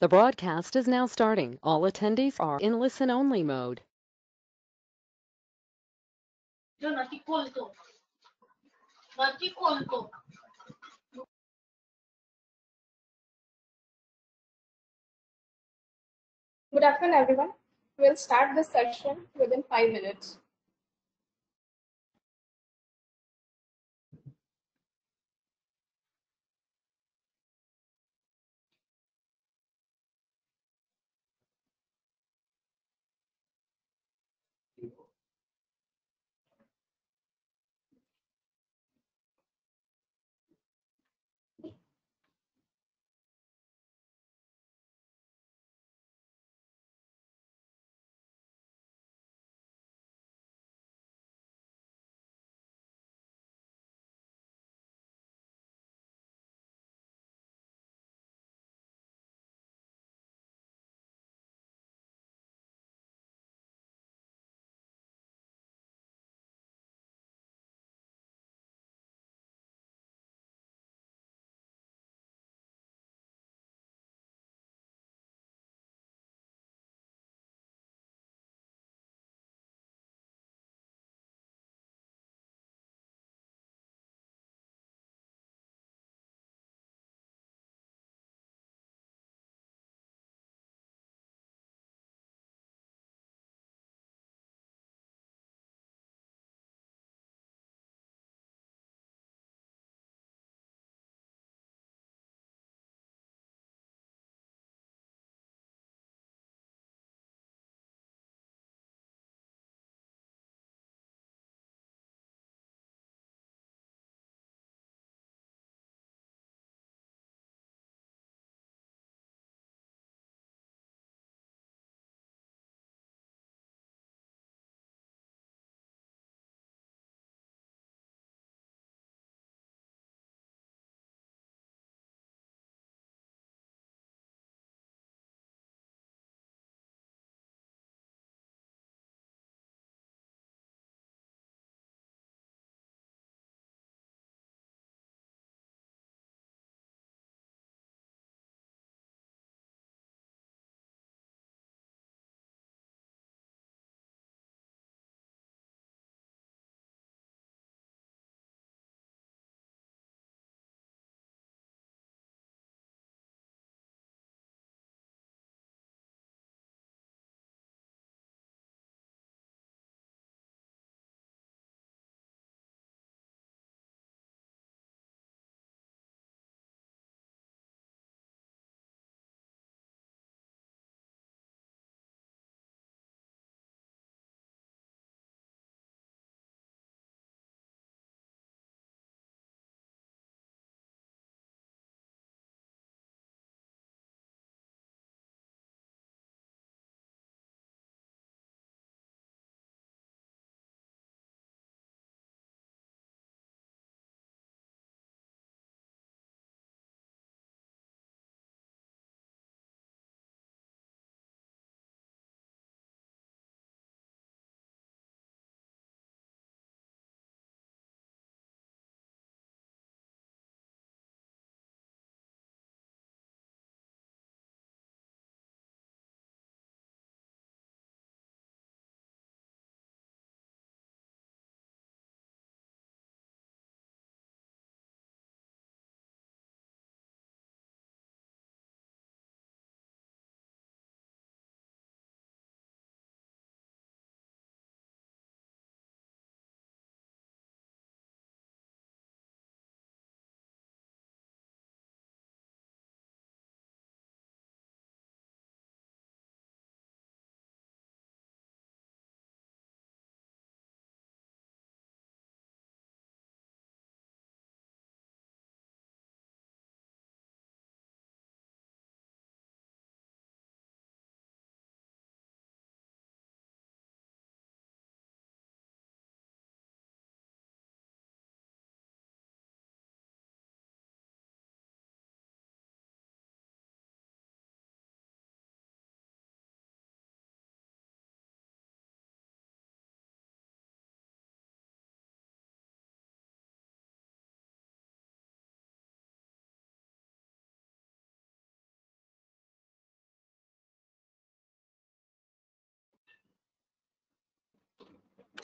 The broadcast is now starting. All attendees are in listen-only mode. Good afternoon, everyone. We'll start this session within 5 minutes.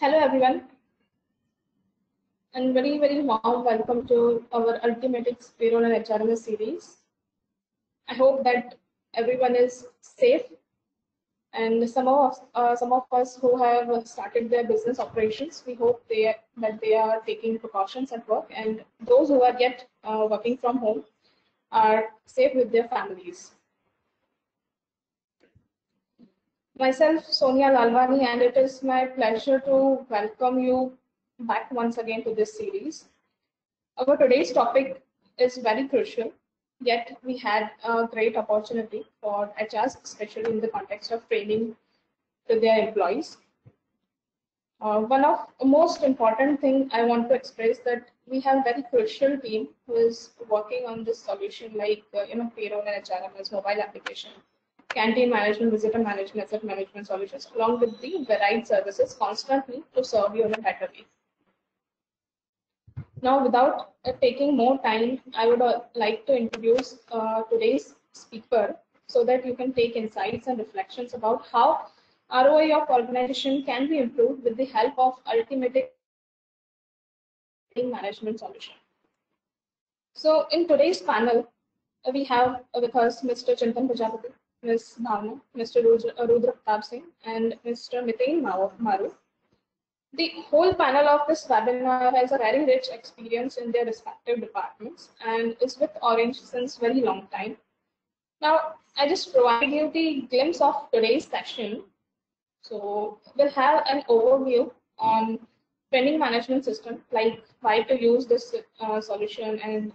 Hello everyone, and very warm welcome to our Ultimatics Payroll and HRMS series. I hope that everyone is safe, and some of us who have started their business operations, we hope that they are taking precautions at work, and those who are yet working from home are safe with their families. Myself, Sonia Lalwani, and it is my pleasure to welcome you back once again to this series. Our today's topic is very crucial, yet we had a great opportunity for HRs, especially in the context of training to their employees. One of the most important thing I want to express that we have very crucial team who is working on this solution like payroll and HRMS mobile application, canteen management, visitor management, asset management solutions, along with the varied services constantly to serve you in a better way. Now, without taking more time, I would like to introduce today's speaker so that you can take insights and reflections about how ROI of organization can be improved with the help of Ultimate Management Solution. So, in today's panel, we have with us Mr. Chintan Prajapati, Ms. Bhavna, Mr. Rudra Pratap Singh, and Mr. Miten Maru. The whole panel of this webinar has a very rich experience in their respective departments and is with Orange since very long time. Now, I just provide you the glimpse of today's session. So we'll have an overview on training management system, like why to use this solution and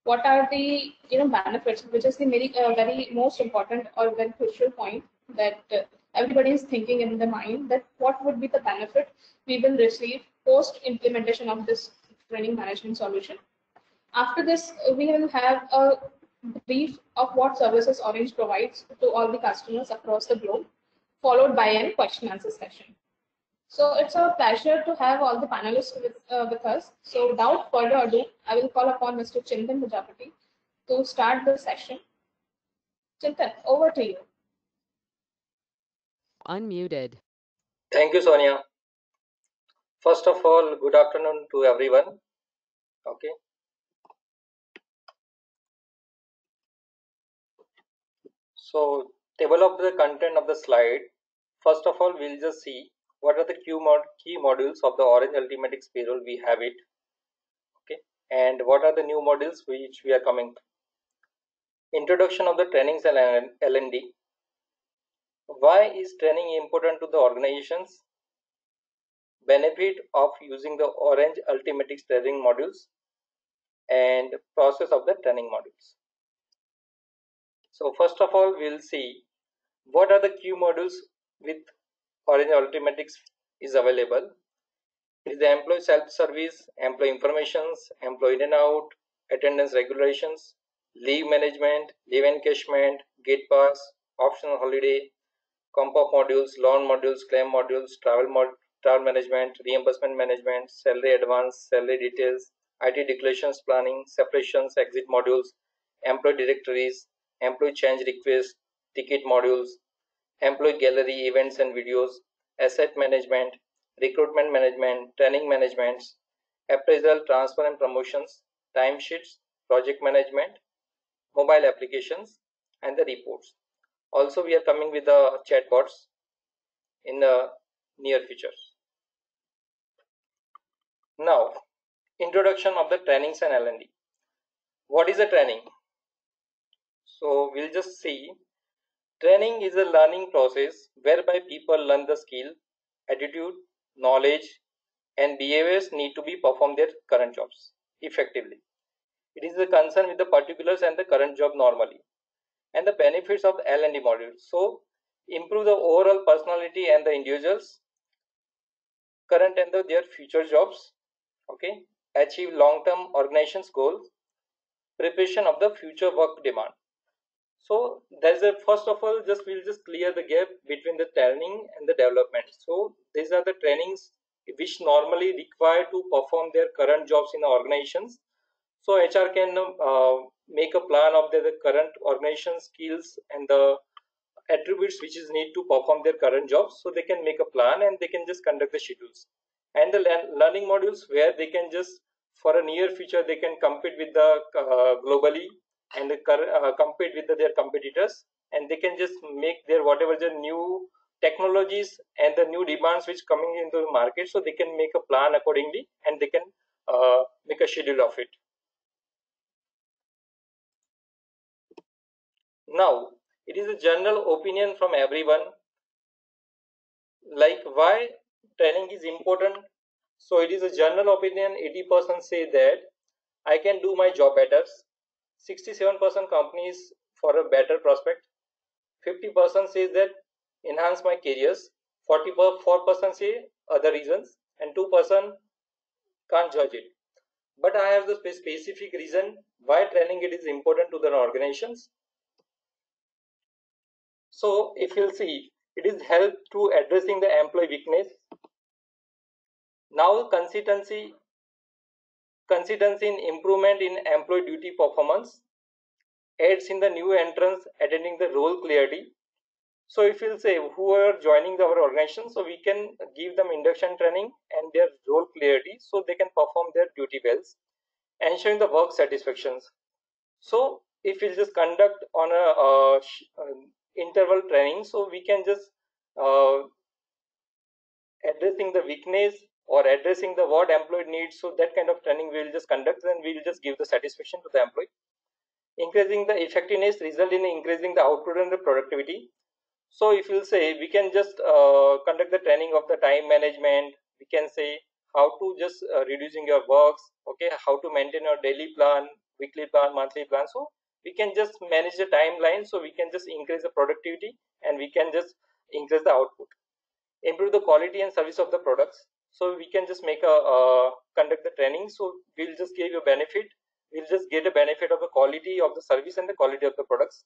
what are the benefits, which is the very most important or very crucial point that everybody is thinking in the mind, that what would be the benefit we will receive post implementation of this training management solution. After this, we will have a brief of what services Orange provides to all the customers across the globe, followed by a question answer session. So it's a pleasure to have all the panelists with us. So without further ado, I will call upon Mr. Chintan Prajapati to start the session. Chintan, over to you. Unmuted. Thank you, Sonia. First of all, good afternoon to everyone. Okay. So, table of the content of the slide. First of all, we'll just see what are the key modules of the Orange Ultimatics Payroll. We have it. Okay. And what are the new modules which we are coming to? Introduction of the trainings and L&D. Why is training important to the organizations? Benefit of using the Orange Ultimatics training modules and process of the training modules. So first of all, we'll see what are the key modules with Orange Ultimatics is available. It is the employee self-service, employee informations, employee in and out, attendance regulations, leave management, leave encashment, gate pass, optional holiday, comp op modules, loan modules, claim modules, travel management, reimbursement management, salary advance, salary details, IT declarations planning, separations, exit modules, employee directories, employee change request, ticket modules, employee gallery, events and videos, asset management, recruitment management, training management, appraisal, transfer and promotions, timesheets, project management, mobile applications, and the reports. Also, we are coming with the chatbots in the near future. Now, introduction of the trainings and L&D. What is a training? So we'll just see. Training is a learning process whereby people learn the skill, attitude, knowledge, and behaviors need to be perform their current jobs effectively. It is a concern with the particulars and the current job normally, and the benefits of the L&D module. So improve the overall personality and the individuals, current and their future jobs. Okay, achieve long-term organization's goals, preparation of the future work demand. So there's a first of all, we'll just clear the gap between the training and the development. So these are the trainings which normally require to perform their current jobs in the organizations. So HR can make a plan of the current organization skills and the attributes which is need to perform their current jobs. So they can make a plan and they can just conduct the schedules. and the learning modules where they can just, for a near future, they can compete with the globally and compete with their competitors, and they can just make their whatever the new technologies and the new demands which coming into the market, so they can make a plan accordingly and they can make a schedule of it. Now, it is a general opinion from everyone, like why training is important. So it is a general opinion. 80% say that I can do my job better. 67% companies for a better prospect. 50% says that enhance my careers. 44% say other reasons, and 2% can't judge it. But I have the specific reason why training it is important to the organizations. So if you'll see, it is help to addressing the employee weakness. Now consistency in improvement in employee duty performance, aids in the new entrants attending the role clarity. So if you'll say who are joining our organization, so we can give them induction training and their role clarity so they can perform their duty well, ensuring the work satisfactions. So if we'll just conduct on a interval training, so we can just addressing the weakness or addressing the what employee needs, so that kind of training we will just conduct and we will just give the satisfaction to the employee. Increasing the effectiveness result in increasing the output and the productivity. So if you'll say we can just conduct the training of the time management, we can say how to just reducing your works, okay, how to maintain your daily plan, weekly plan, monthly plan. So we can just manage the timeline, so we can just increase the productivity and we can just increase the output. Improve the quality and service of the products. So we can just make a conduct the training. So we'll just give you a benefit. We'll just get a benefit of the quality of the service and the quality of the products.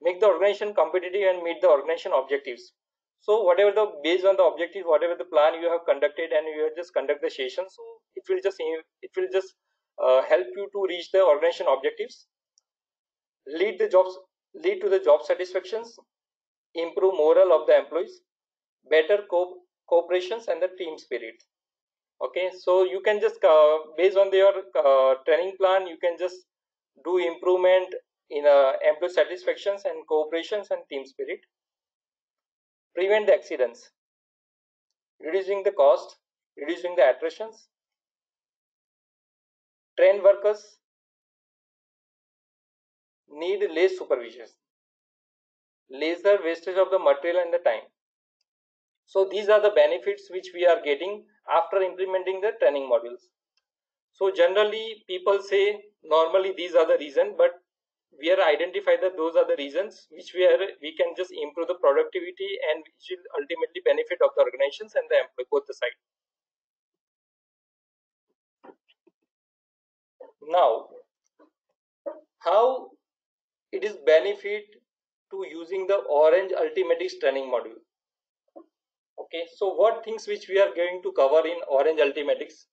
Make the organization competitive and meet the organization objectives. So whatever the based on the objective, whatever the plan you have conducted and you have just conduct the session, so it will just help you to reach the organization objectives. Lead to the job satisfactions. Improve morale of the employees. Better cooperations and the team spirit. Okay, so you can just based on your training plan, you can just do improvement in employee satisfactions and cooperations and team spirit. Prevent the accidents, reducing the cost, reducing the attritions. Trained workers need less supervision, lesser wastage of the material and the time. So these are the benefits which we are getting after implementing the training modules. So generally people say normally these are the reasons, but we are identify that those are the reasons which we can just improve the productivity and which will ultimately benefit of the organizations and the employee, both the side. Now, how it is benefit to using the Orange Ultimatics training module. Okay, so what things which we are going to cover in Orange Ultimatics?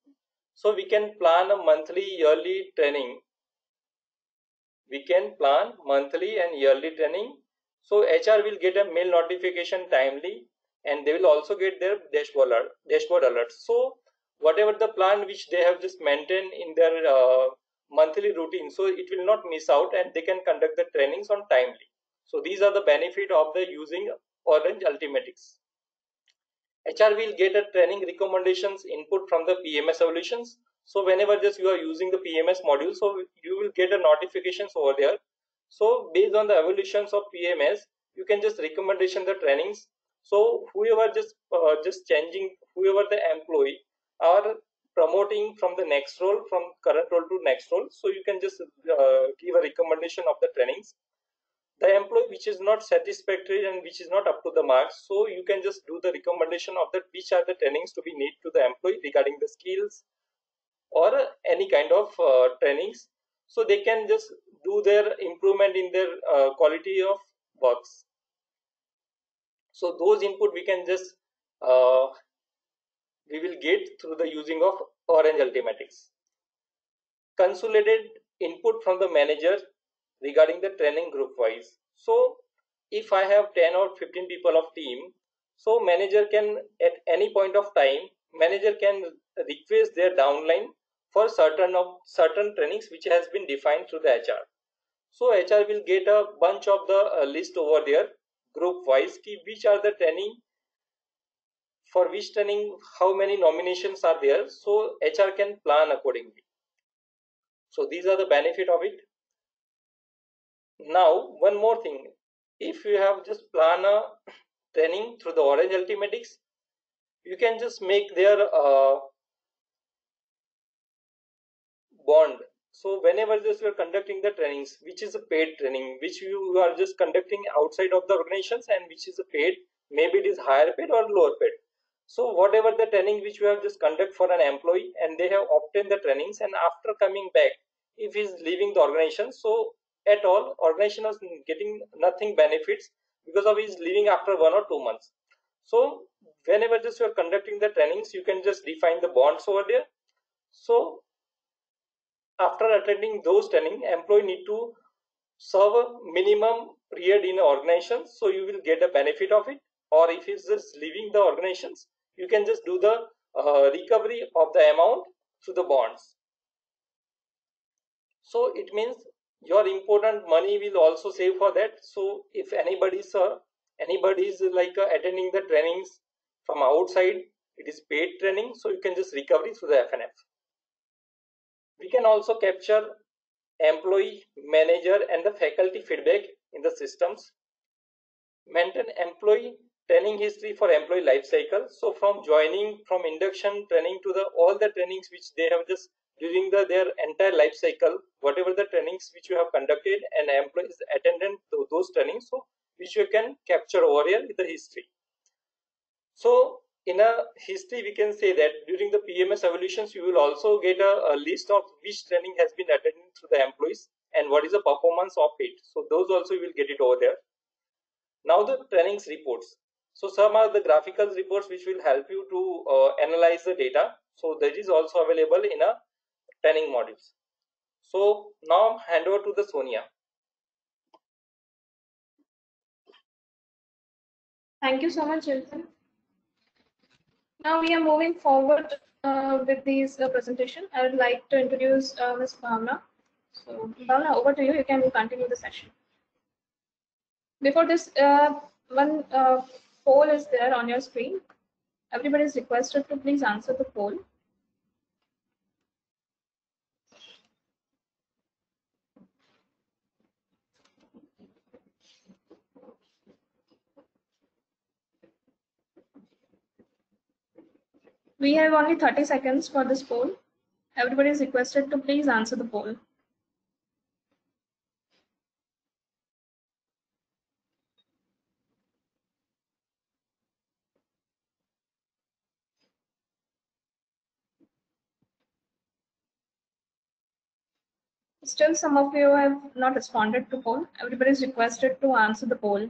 So we can plan a monthly, yearly training. We can plan monthly and yearly training. So HR will get a mail notification timely, and they will also get their dashboard alerts. So whatever the plan which they have just maintained in their monthly routine, so it will not miss out and they can conduct the trainings on timely. So these are the benefit of the using Orange Ultimatics. HR will get a training recommendations input from the PMS evaluations. So whenever just you are using the PMS module, so you will get a notifications over there. So based on the evaluations of PMS, you can just recommendation the trainings. So whoever just changing, whoever the employee are promoting from the next role, from current role to next role, so you can just give a recommendation of the trainings. The employee which is not satisfactory and which is not up to the mark, so you can just do the recommendation of that which are the trainings to be need to the employee regarding the skills or any kind of trainings, so they can just do their improvement in their quality of works. So those input we can just we will get through the using of Orange Ultimatics. Consolidated input from the manager regarding the training group wise. So if I have 10 or 15 people of team, so manager can at any point of time manager can request their downline for certain trainings which has been defined through the HR. So HR will get a bunch of the list over there group wise which are the training, for which training how many nominations are there, so HR can plan accordingly. So these are the benefit of it. Now one more thing, if you have just plan a training through the Orange Ultimatix, you can just make their bond. So whenever just you are conducting the trainings, which is a paid training, which you are just conducting outside of the organizations and which is a paid, maybe it is higher paid or lower paid. So whatever the training which you have just conduct for an employee and they have obtained the trainings, and after coming back, if he is leaving the organization, so at all organization is getting nothing benefits because of his leaving after 1 or 2 months. So whenever just you are conducting the trainings, you can just define the bonds over there. So after attending those training, employee need to serve a minimum period in organizations, so you will get a benefit of it. Or if he's just leaving the organizations, you can just do the recovery of the amount through the bonds. So it means your important money will also save for that. So if anybody is like attending the trainings from outside, it is paid training, so you can just recovery through the FNF. We can also capture employee, manager and the faculty feedback in the systems. Maintain employee training history for employee life cycle. So from joining, from induction training to the all the trainings which they have just during their entire life cycle, whatever the trainings which you have conducted and employees attended to those trainings, so which you can capture over here with the history. So in a history, we can say that during the PMS evaluations, you will also get a list of which training has been attended through the employees and what is the performance of it. So those also you will get it over there. Now the trainings reports. So some are the graphical reports which will help you to analyze the data. So that is also available in a training modules. So now hand over to the Sonia. Thank you so much, Hilton. Now we are moving forward with this presentation. I would like to introduce Ms. Bhavna. So Bhavna, over to you. You can continue the session. Before this, one poll is there on your screen. Everybody is requested to please answer the poll. We have only 30 seconds for this poll. Everybody is requested to please answer the poll. Still, some of you have not responded to poll. Everybody is requested to answer the poll.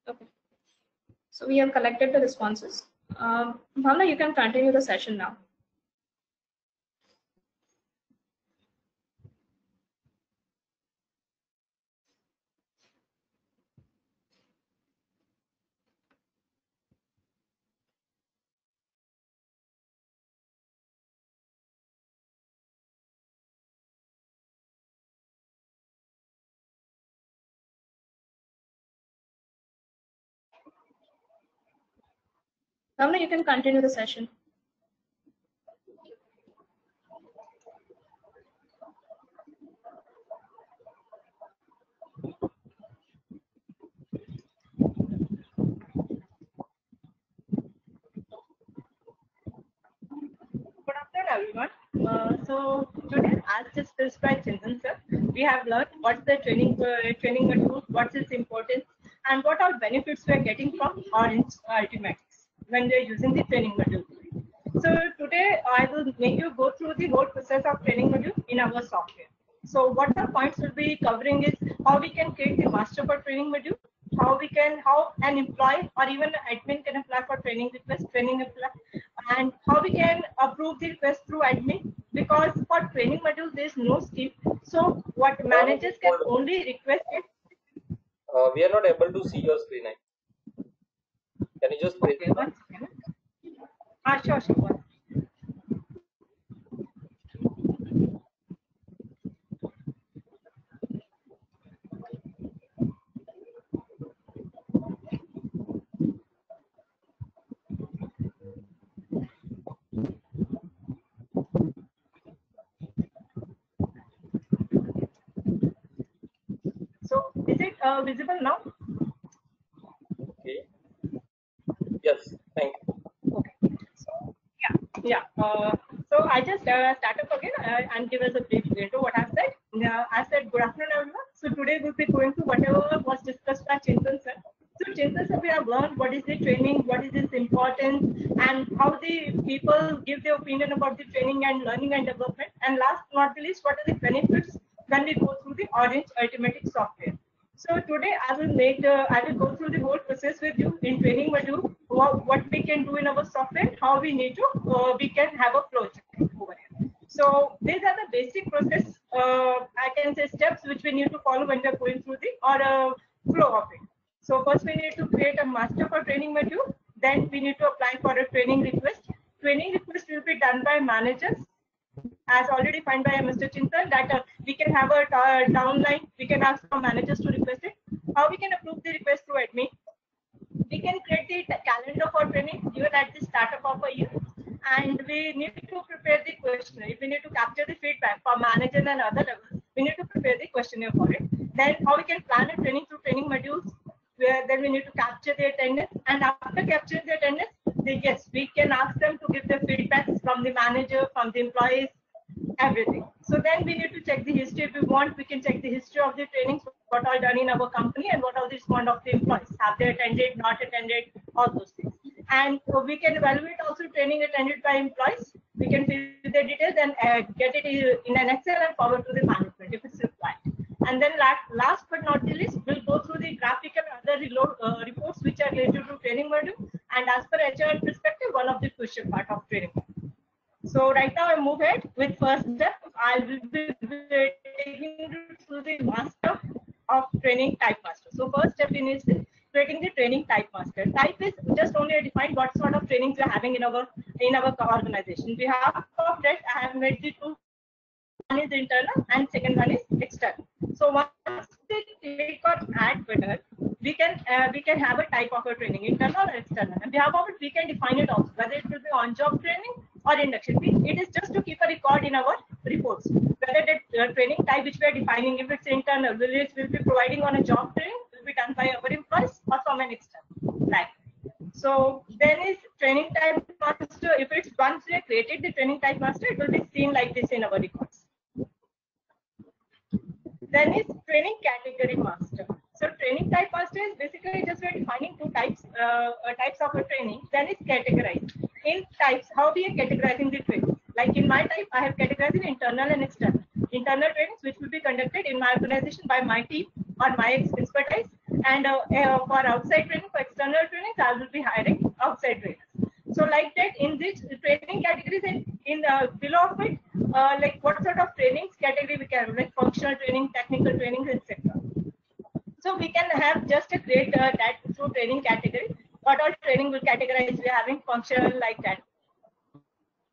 Okay. So we have collected the responses. Bhavna, you can continue the session now. Bhavna, you can continue the session. Good afternoon, everyone. So today, as just described Chintan sir, we have learned what's the training module, what's its importance, and what all benefits we are getting from Orange Ultimatix when we are using the training module. So today, I will make you go through the whole process of training module in our software. So what the points will be covering is how we can create the master for training module, how an employee or even an admin can apply for training request, and how we can approve the request through admin, because for training modules there is no skip. So what managers can only request is. We are not able to see your screen. Can you just press? Okay, one second. Sure, sure. One. So is it visible now? Okay. Yes. Thank you. Okay. So yeah. So I just start up again and give us a brief intro what I've said. I said good afternoon everyone. So today we'll be going through whatever was discussed by Chintan sir. So Chintan sir, we have learned what is the training, what is its importance, and how the people give their opinion about the training and learning and development. And last but not the least, what are the benefits when we go through the Orange Arithmetic software. So today I will go through the whole process with you in training module, what we can do in our software, how we need to, we can have a flow chart over here. So these are the basic process, I can say steps which we need to follow when we are going through the or flow of it. So first we need to create a master for training module. Then we need to apply for a training request. Training request will be done by managers as already defined by Mr. Chintan, that we can have a downline, we can ask our managers to request it. How we can approve the request through admin? We can create the calendar for training even at the startup of a year, and we need to prepare the questionnaire. If we need to capture the feedback for manager and other levels, we need to prepare the questionnaire for it. Then how we can plan a training through training modules, where then we need to capture the attendance, and after capturing the attendance, yes, we can ask them to give the feedbacks from the manager, from the employees, everything. So then we need to check the history. If we want, we can check the history of the trainings, what all done in our company, and what all the respond of the employees. Have they attended, not attended, all those things. And we can evaluate also training attended by employees. We can fill the details and get it in an Excel and forward to the management if it's required. And then last but not the least, we'll go through the graphical and other reports which are related to training module. And as per HR perspective, one of the crucial part of training. So right now I move ahead with first step. I will be taking you through the master of training type master. So first step is creating the training type master. Type is just only define what sort of trainings we are having in our organization. We have of that I have made the two. One is internal and second one is external. So once we click on add button, we can have a type of a training, internal or external. And behalf of it, we can define it also, whether it will be on-job training or induction. It is just to keep a record in our reports, whether the training type which we are defining, if it's internal, will be providing on a job training, will be done by our employees or from an external. Right. So then is training type master. If it's once we have created the training type master, it will be seen like this in our records. Then is training category master. So training type master is basically just we're defining two types of a training. Then is categorized. In types, how we are categorizing the training. Like in my type, I have categorized in internal and external. Internal trainings which will be conducted in my organization by my team or my expertise, and for outside training, for external trainings, I will be hiring outside trainers. So like that, in this training categories, in below of it, like what sort of trainings category we can have, like functional training, technical trainings, etc. So we can have just a create that through training category. What all training will categorize we are having functional like that.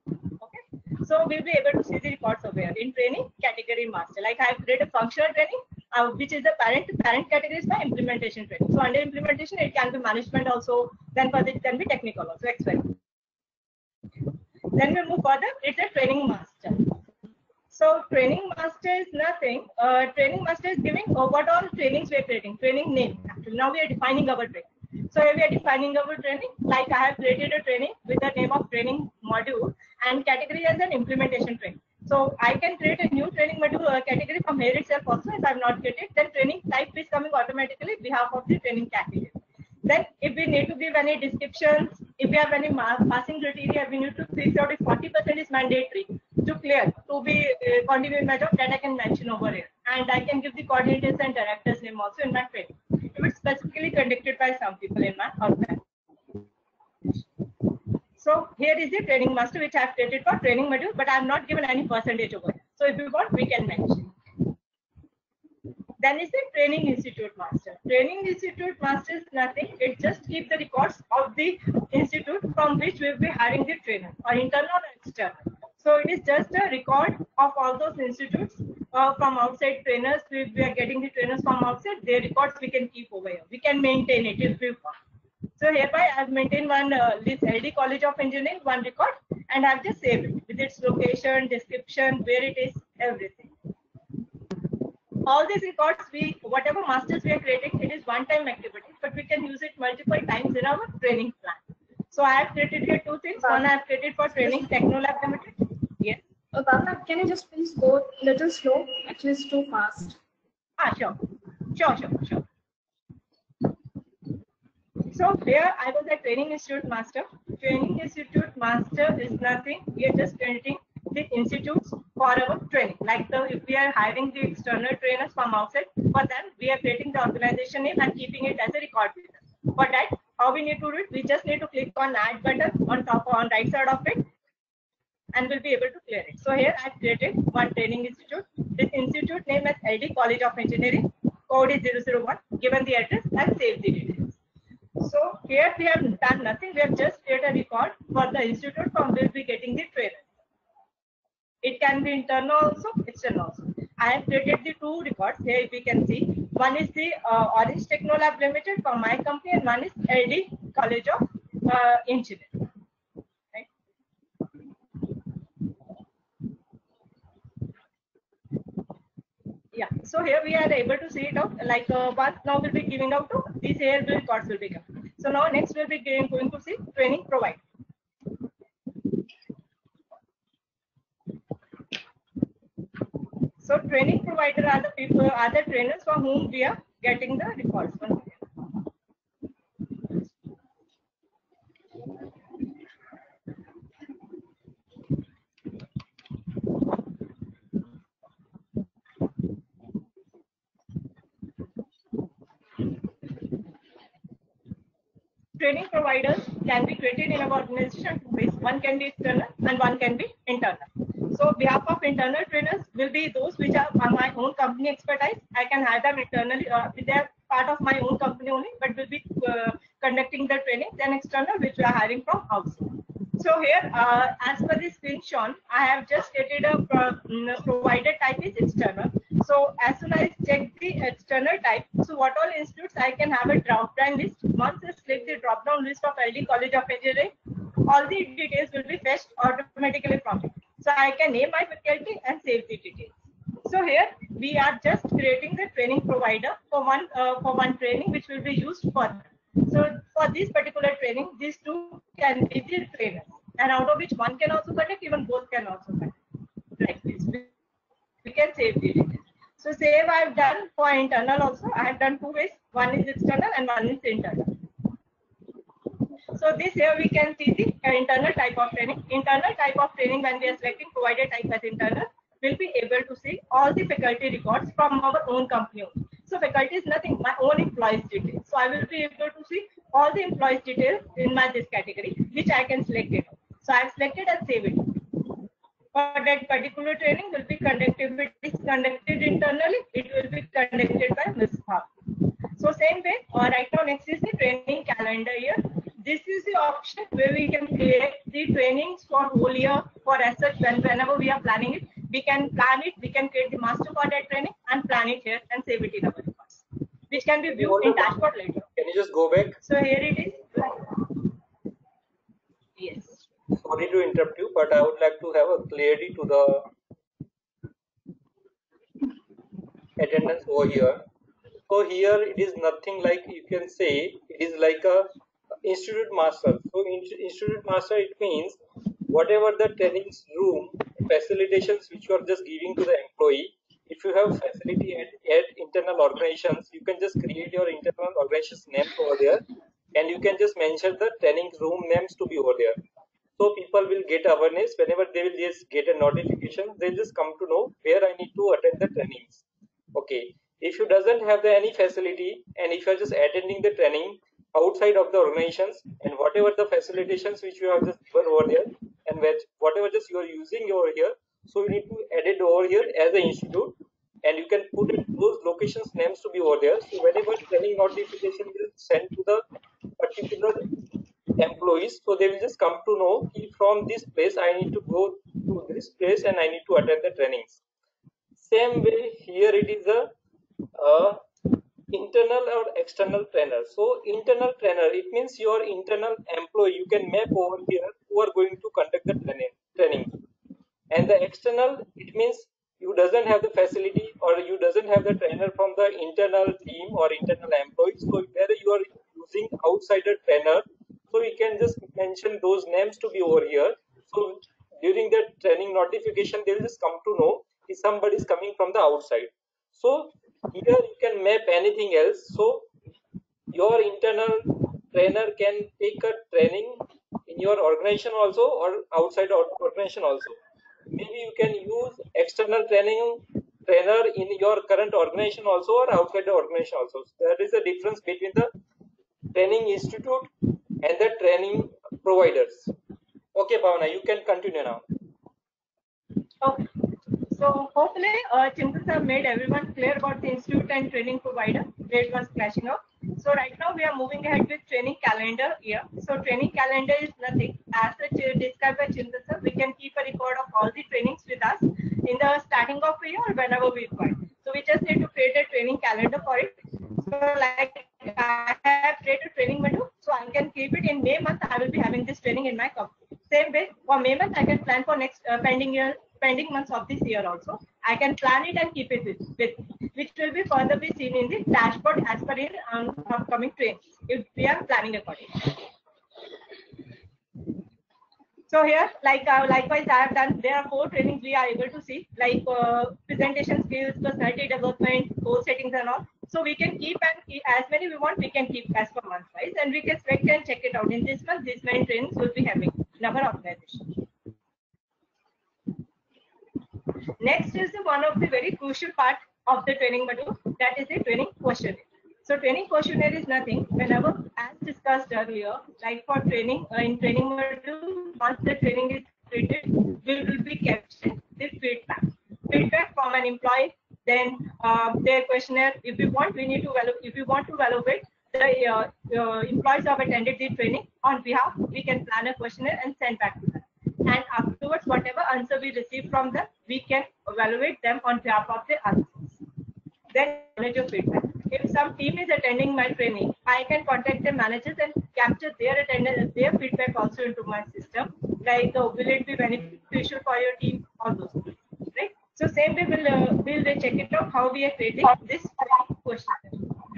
Okay. So we'll be able to see the records over here in training category master. Like I have created a functional training, which is the parent category is my implementation training. So under implementation, it can be management also. Then further it can be technical also. Experiment. Then we move further. It's a training master. So training master is nothing. Training master is giving what all trainings we are creating. Training name. Actually, now we are defining our training. So we are defining our training. Like I have created a training with the name of training module and category as an implementation training. So I can create a new training module category from here itself also. If I have not created, then training type is coming automatically behalf of the training category. Then if we need to give any descriptions, if we have any passing criteria, we need to fix out if 40% is mandatory to clear to be continuing my job, that I can mention over here. And I can give the coordinators and directors name also in my training. If it's specifically conducted by some people in my organization. So here is the training master which I have created for training module, but I have not given any percentage over here. So if you want, we can mention. Then is the training institute master. Training institute master is nothing. It just keeps the records of the institute from which we will be hiring the trainer, or internal or external. So it is just a record of all those institutes from outside trainers. We are getting the trainers from outside. Their records we can keep over here. We can maintain it if we want. So hereby I have maintained one this LD College of Engineering, one record, and I have just saved it with its location, description, where it is, everything. All these records, whatever masters we are creating, it is one-time activity, but we can use it multiple times in our training plan. So I have created here two things. One I have created for training Technolab Limited. Yes. Bhavna, can you just please go a little slow? Actually, it's too fast. Sure. So here I was a training institute master. Training institute master is nothing. We are just creating the institutes for our training. Like if we are hiring the external trainers from outside, for them we are creating the organization name and keeping it as a record with us. For that, how we need to do it? We just need to click on add button on right side of it, and we'll be able to clear it. So here I created one training institute. This institute name is LD College of Engineering. Code is 001. Given the address and save the details. So here we have done nothing. We have just created a record for the institute from which we are getting the trainer. It can be internal also, external also. I have created the two records here. If we can see, one is the Orange Technolab Limited from my company, and one is LD College of Engineering. Right? Yeah. So here we are able to see it out. Like one now will be giving out to these here records will be coming. So now next we'll be going to see training provider. So training provider are the people, are the trainers for whom we are getting the records from. Training providers can be created in our organization two ways. One can be external and one can be internal. So behalf of internal trainers will be those which are my own company expertise. I can hire them internally. They are part of my own company only, but will be conducting the training. Then external, which we are hiring from outside. So here, as per the screen shown, I have just stated a provider type is external. So as soon as I check the external type, so what all institutes I can have a drop-down list. Once I select the drop-down list of LD College of Engineering, all the details will be fetched automatically from it. So I can name my faculty and save the details. So here we are just creating the training provider for one training which will be used for them. So for this particular training, these two can be the trainers, and out of which one can also conduct, even both can also conduct. Like this, we can save the details. So save I have done for internal also. I have done two ways. One is external and one is internal. So this here we can see the internal type of training. Internal type of training, when we are selecting provider type as internal, we'll be able to see all the faculty records from our own company. So faculty is nothing, my own employees details. So I will be able to see all the employees details in this category, which I can select it. So I have selected and save it. For that particular training will be conducted. If it is conducted internally, it will be conducted by Ms. Bhav. So same way, right now next is the training calendar year. This is the option where we can create the trainings for whole year. For as such, whenever we are planning it, we can plan it. We can create the master for that training and plan it here and save it in our records, which can be viewed in dashboard later. Can you just go back? So here it is. Yes. Sorry to interrupt you, but I would like to have a clarity to the attendance over here. So here it is nothing like, you can say it is like a institute master. So institute master, it means whatever the training room facilitations which you are just giving to the employee, if you have facility at internal organizations, you can just create your internal organization's name over there, and you can just mention the training room names to be over there. So people will get awareness whenever they will just get a notification, they'll just come to know where I need to attend the trainings. Okay. If you doesn't have any facility, and if you're just attending the training, outside of the organizations, and whatever the facilitations which you have just given over there, and whatever just you are using over here, so you need to add it over here as an institute, and you can put it, those locations names to be over there. So whenever training notification will send to the particular employees, so they will just come to know from this place I need to go to this place and I need to attend the trainings. Same way here it is a internal or external trainer. So internal trainer, it means your internal employee, you can map over here who are going to conduct the training. And the external, it means you doesn't have the facility or you doesn't have the trainer from the internal team or internal employees. So whether you are using outsider trainer, so we can just mention those names to be over here. So during the training notification, they will just come to know if somebody is coming from the outside. So here you can map anything else. So your internal trainer can take a training in your organization also or outside organization also. Maybe you can use external trainer in your current organization also or outside the organization also. So that is the difference between the training institute and the training providers. Okay, Bhavana, you can continue now. Okay. So hopefully, Chintan sir made everyone clear about the institute and training provider where it was clashing up. So right now we are moving ahead with training calendar here. So training calendar is nothing as such described by Chintan sir. We can keep a record of all the trainings with us in the starting of the year or whenever we require. So we just need to create a training calendar for it. So like I have created a training module, so I can keep it in May month. I will be having this training in my company. Same way for May month, I can plan for next pending months of this year also. I can plan it and keep it with which will be further be seen in the dashboard as per in upcoming trainings if we are planning accordingly. So here, likewise, I have done. There are 4 trainings we are able to see, like presentation skills, personality development, goal settings, and all. So we can keep as many we want. We can keep as per month wise, and we can select and check it out. In this month, these many trainings will be having in our organization. Next is one of the very crucial part of the training module, that is the training questionnaire. So training questionnaire is nothing. Whenever, as discussed earlier, like for training in training module, once the training is completed, we will be capturing the feedback from an employee. Then their questionnaire. If we want, we need to if we want to evaluate the employees who have attended the training on behalf, we can plan a questionnaire and send back to them. And afterwards, whatever answer we receive from them, we can evaluate them on behalf of the answers. Then manager feedback. If some team is attending my training, I can contact the managers and capture their attendance, their feedback also into my system. Like, will it be beneficial for your team? All those things, right? So same way we'll check it out how we are creating this questionnaire.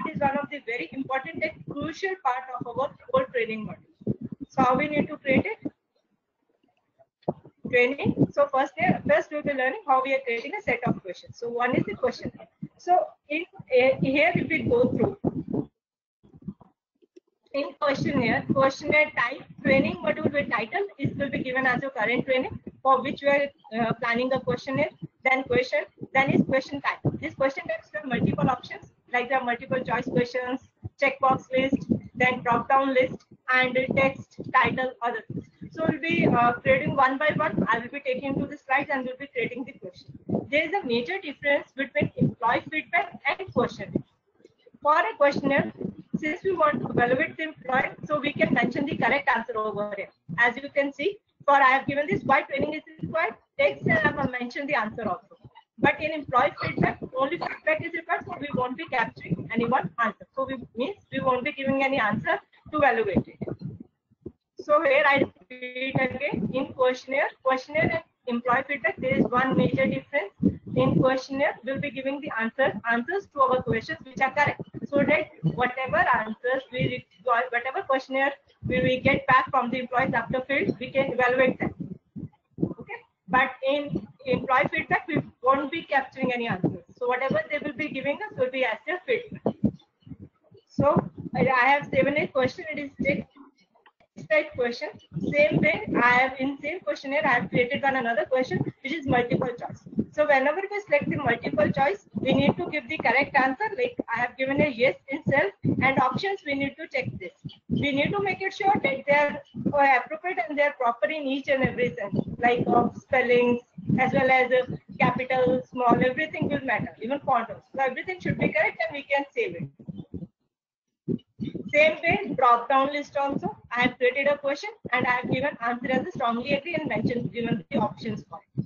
It is one of the very important and crucial part of our whole training module. So how we need to create it? Training. So first we'll be learning how we are creating a set of questions. So one is the questionnaire. So in here if we go through in questionnaire type, training module with title is will be given as your current training for which we are planning a questionnaire. Then question, then is question type. This question types have multiple options, like there are multiple choice questions, checkbox list, then drop down list, and text, title, other things. So we'll be creating one by one. I will be taking to the slides and we'll be creating the question. There is a major difference between employee feedback and questionnaire. For a questionnaire, since we want to evaluate the employee, so we can mention the correct answer over here. As you can see, for I have given this why training is required, text and I have mentioned the answer also. But in employee feedback, only feedback is required, so we won't be capturing anyone's answer. So we won't be giving any answer to evaluate it. So here I repeat again, in questionnaire and employee feedback, there is one major difference. In questionnaire, we'll be giving the answers to our questions which are correct. So that whatever answers we require, whatever questionnaire we get back from the employees after field, we can evaluate them. Okay. But in employee feedback, we won't be capturing any answers. So whatever they will be giving us will be as their feedback. So I have 7-8 question. It is text question. Same way, I have in same questionnaire I have created another question which is multiple choice. So whenever we select the multiple choice, we need to give the correct answer. Like I have given a yes in self, and options we need to check this. We need to make it sure that they are appropriate and they are proper in each and every sense, like of spellings as well as capital, small, everything will matter, even font also. So everything should be correct and we can save it. Same way, drop down list also. I have created a question and I have given answer as a strongly agree and mentioned given the options for it.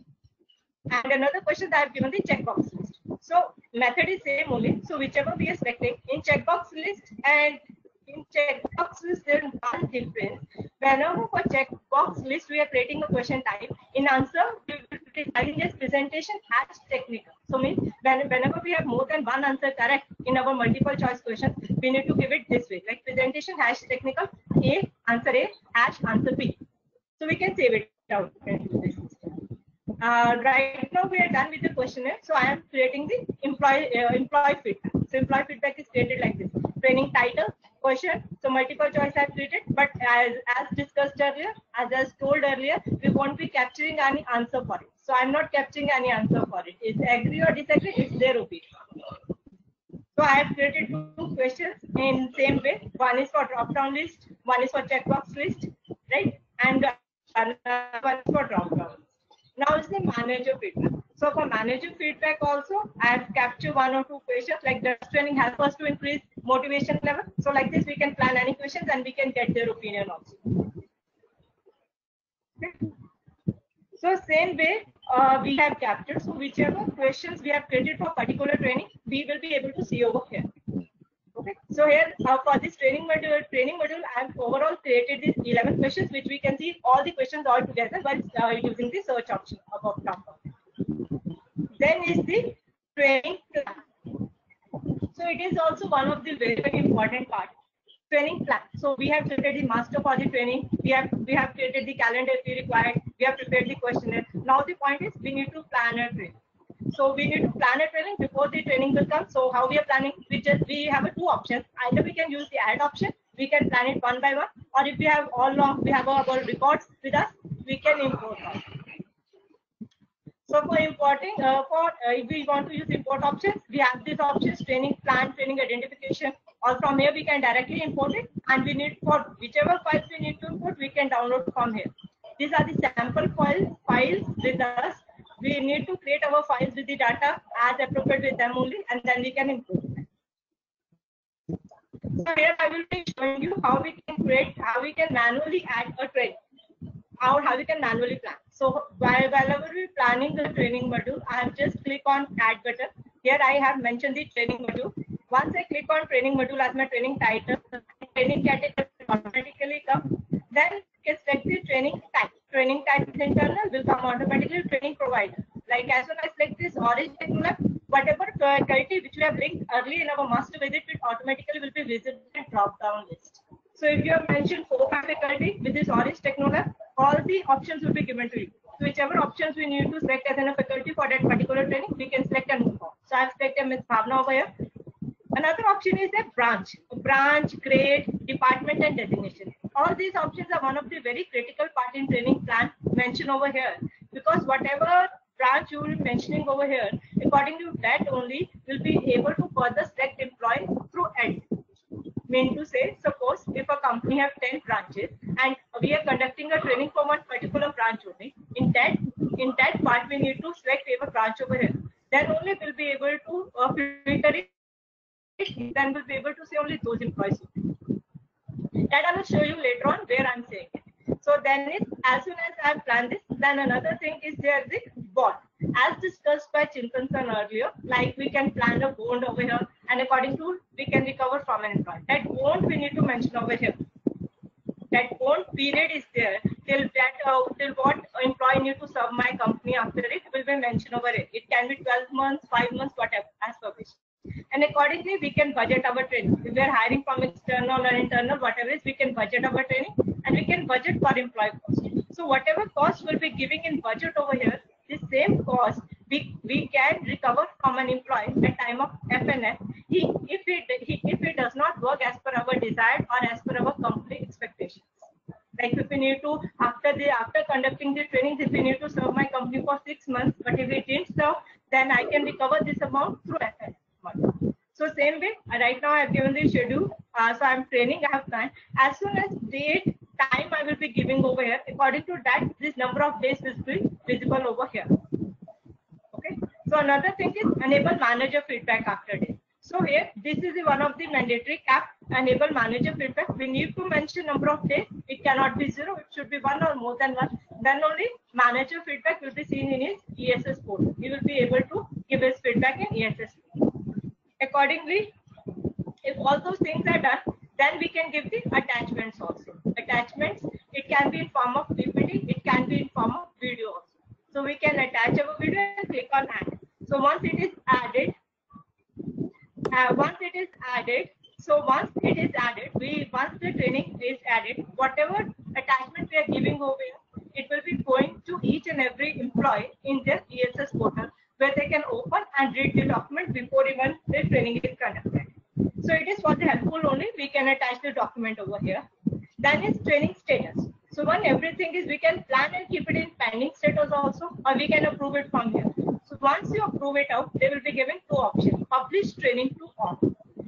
And another question that I have given the checkbox list. So method is same only. So whichever we are selecting in checkbox list and in checkbox list there is one difference. Whenever for checkbox list we are creating a question type, in answer we will be deciding as presentation as technical. So means whenever we have more than one answer correct in our multiple choice questions, we need to give it this way, like presentation hash technical A answer A hash answer B. So we can save it out into this system. Right now we are done with the questionnaire. So I am creating the employee feedback. So employee feedback is created like this: training title, question. So multiple choice I have created, but as discussed earlier, as I told earlier, we won't be capturing any answer for it. So I'm not capturing any answer for it. It's agree or disagree, it's their opinion. So I have created two questions in same way. One is for drop down list, one is for checkbox list, right? And one is for drop down. Now is the manager feedback. So for manager feedback also, I have captured one or two questions like does training help us to increase motivation level? So like this, we can plan any questions and we can get their opinion also. Okay. So same way we have captured. So whichever questions we have created for particular training, we will be able to see over here. Okay. So here for this training module, I have overall created these 11 questions, which we can see all the questions all together by using the search option above top. Then is the training plan. So it is also one of the very, very important part. Training plan. So we have created the master for the training. We have created the calendar if required. We have prepared the questionnaire. Now the point is we need to plan a training. So we need to plan a training before the training will come. So how we are planning? We have two options. Either we can use the add option. We can plan it one by one, or if we have we have our records with us, we can import them. So for importing, if we want to use import options, we have these options: training plan, training identification. Or from here we can directly import it, and we need for whichever files we need to import, we can download from here. These are the sample files with us. We need to create our files with the data as appropriate with them only, and then we can import them. So here I will be showing you how we can manually add a training, how we can manually plan. So whenever we're planning the training module, I have just click on add button. Here I have mentioned the training module. Once I click on training module as my training title, training category automatically come. Then can select the training type. Training type is internal, will come automatically training provider. Like as soon as I select this orange technical, whatever faculty which we have linked early in our master visit, it automatically will be visible in drop down list. So if you have mentioned 4 faculty with this orange technical, all the options will be given to you. So whichever options we need to select as a faculty for that particular training, we can select and move on. So I have selected Ms. Bhavna over here. Another option is a branch, grade, department, and designation. All these options are one of the very critical part in training plan mentioned over here, because whatever branch you will be mentioning over here, according to that only will be able to further select employee through end. Mean to say, suppose if a company have 10 branches and we are conducting a training for one particular branch only, in that part we need to select a branch over here. Then only we'll be able to filter it. Then we'll be able to see only those employees. That I will show you later on where I'm saying it. So then as soon as I plan this, then another thing is there the bond. As discussed by Chintan sir earlier, like we can plan a bond over here, and according to we can recover from an employee. That bond we need to mention over here. That bond period is there till what employee need to serve my company after it will be mentioned over it. It can be 12 months, 5 months, whatever as per wish. And accordingly, we can budget our training. If we are hiring from external or internal, whatever is, we can budget our training and we can budget for employee cost. So whatever cost we'll be giving in budget over here, the same cost we can recover from an employee at time of FNF if he does not work as per our desired or as per our company expectations. Like if we need to after conducting the trainings, if we need to serve my company for for 6 months, but if it didn't serve, then I can recover this amount through FS model. So same way, right now I have given the schedule, so I'm training, I have planned. As soon as date, time I will be giving over here, according to that, this number of days will be visible over here. Okay. So another thing is enable manager feedback after day. So here, this is one of the mandatory cap, enable manager feedback. We need to mention number of days. It cannot be 0. It should be 1 or more than 1. Then only manager feedback will be seen in his ESS portal. He will be able to give his feedback in ESS. Accordingly, if all those things are done, then we can give the attachments also. Attachments, it can be in form of PPT, it can be in form of video also. So we can attach our video and click on add. So once it is added, once the training is added, whatever attachment we are giving over here, it will be going to each and every employee in their ESS portal, where they can open and read the document before even the training is conducted. So it is for the helpful only. We can attach the document over here. Then is training status. So when everything is, we can plan and keep it in pending status also, or we can approve it from here. So once you approve it out, they will be given 2 options: publish training to all.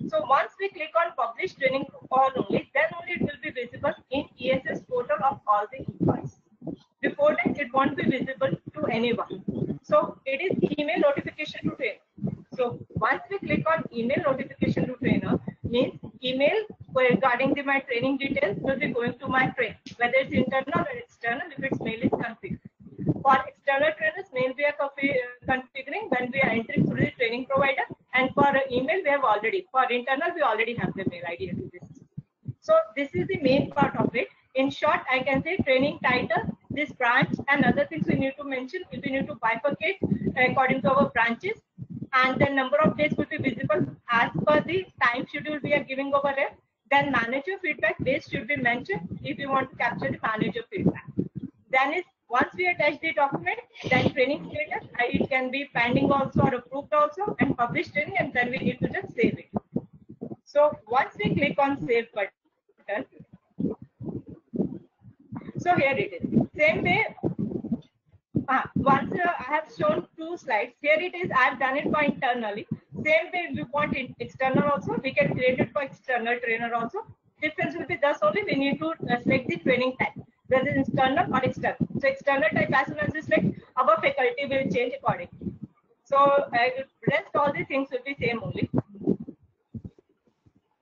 So once we click on publish training to all only, then only it will be visible in ESS portal of all the employees. Before that, it won't be visible to anyone. So it is email notification to trainer. So once we click on email notification to trainer, means email regarding my training details will be going to my trainer, whether it's internal or external. If it's mail, is configured. For external trainers, mail we are configuring when we are entering through the training provider, and for email we have already. For internal, we already have the mail ID to this. So this is the main part of it. In short, I can say training title, this branch, and other things we need to mention. We need to bifurcate according to our branches, and the number of days will be visible as per the time schedule we are giving over there. Then manager feedback days should be mentioned if you want to capture the manager feedback. Then is once we attach the document, then training status, it can be pending also or approved also, and published training, and then we need to just save it. So once we click on save button, so here it is. Same way, once I have shown 2 slides, here it is, I have done it for internally. Same way, we want it external also, we can create it for external trainer also. Difference will be thus only, we need to select the training type, whether it's internal or external. So external type, as soon as you select, our faculty will change accordingly. So rest all the things will be same only.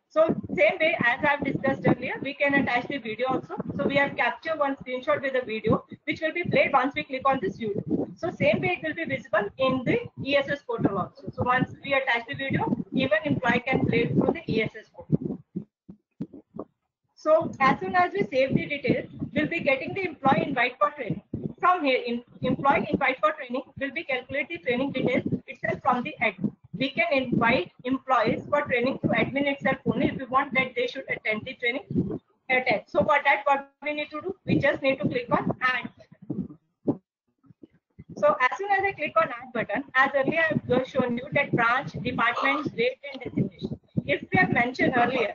So same way as I have discussed earlier, we can attach the video also. So we have captured one screenshot with a video, which will be played once we click on this YouTube. So same way it will be visible in the ESS portal also. So once we attach the video, even employee can play it through the ESS portal. So as soon as we save the details, we'll be getting the employee invite for training. From here, employee invite for training will be calculate the training details itself from the admin. We can invite employees for training to admin itself only if we want that they should attend the training. So for that, what we need to do, we just need to click on add. So as soon as I click on add button, as earlier I have shown you that branch, department, grade, and designation. If we have mentioned earlier,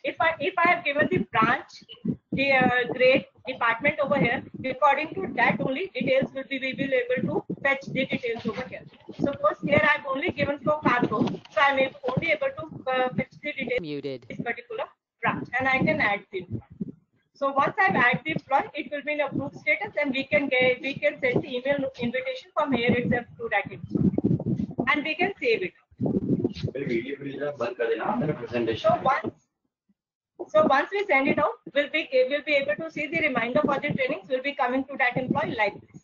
if I have given the branch, the grade, department over here, according to that only details will be, we will able to fetch the details over here. Suppose here I have only given for cargo, so I am only able to fetch the details Muted. this particular branch, and I can add the employee. So once I've added the employee, it will be in approved status, and we can send the email invitation from here itself to that employee, and we can save it. So once we send it out, we'll be able to see the reminder for the trainings will be coming to that employee like this.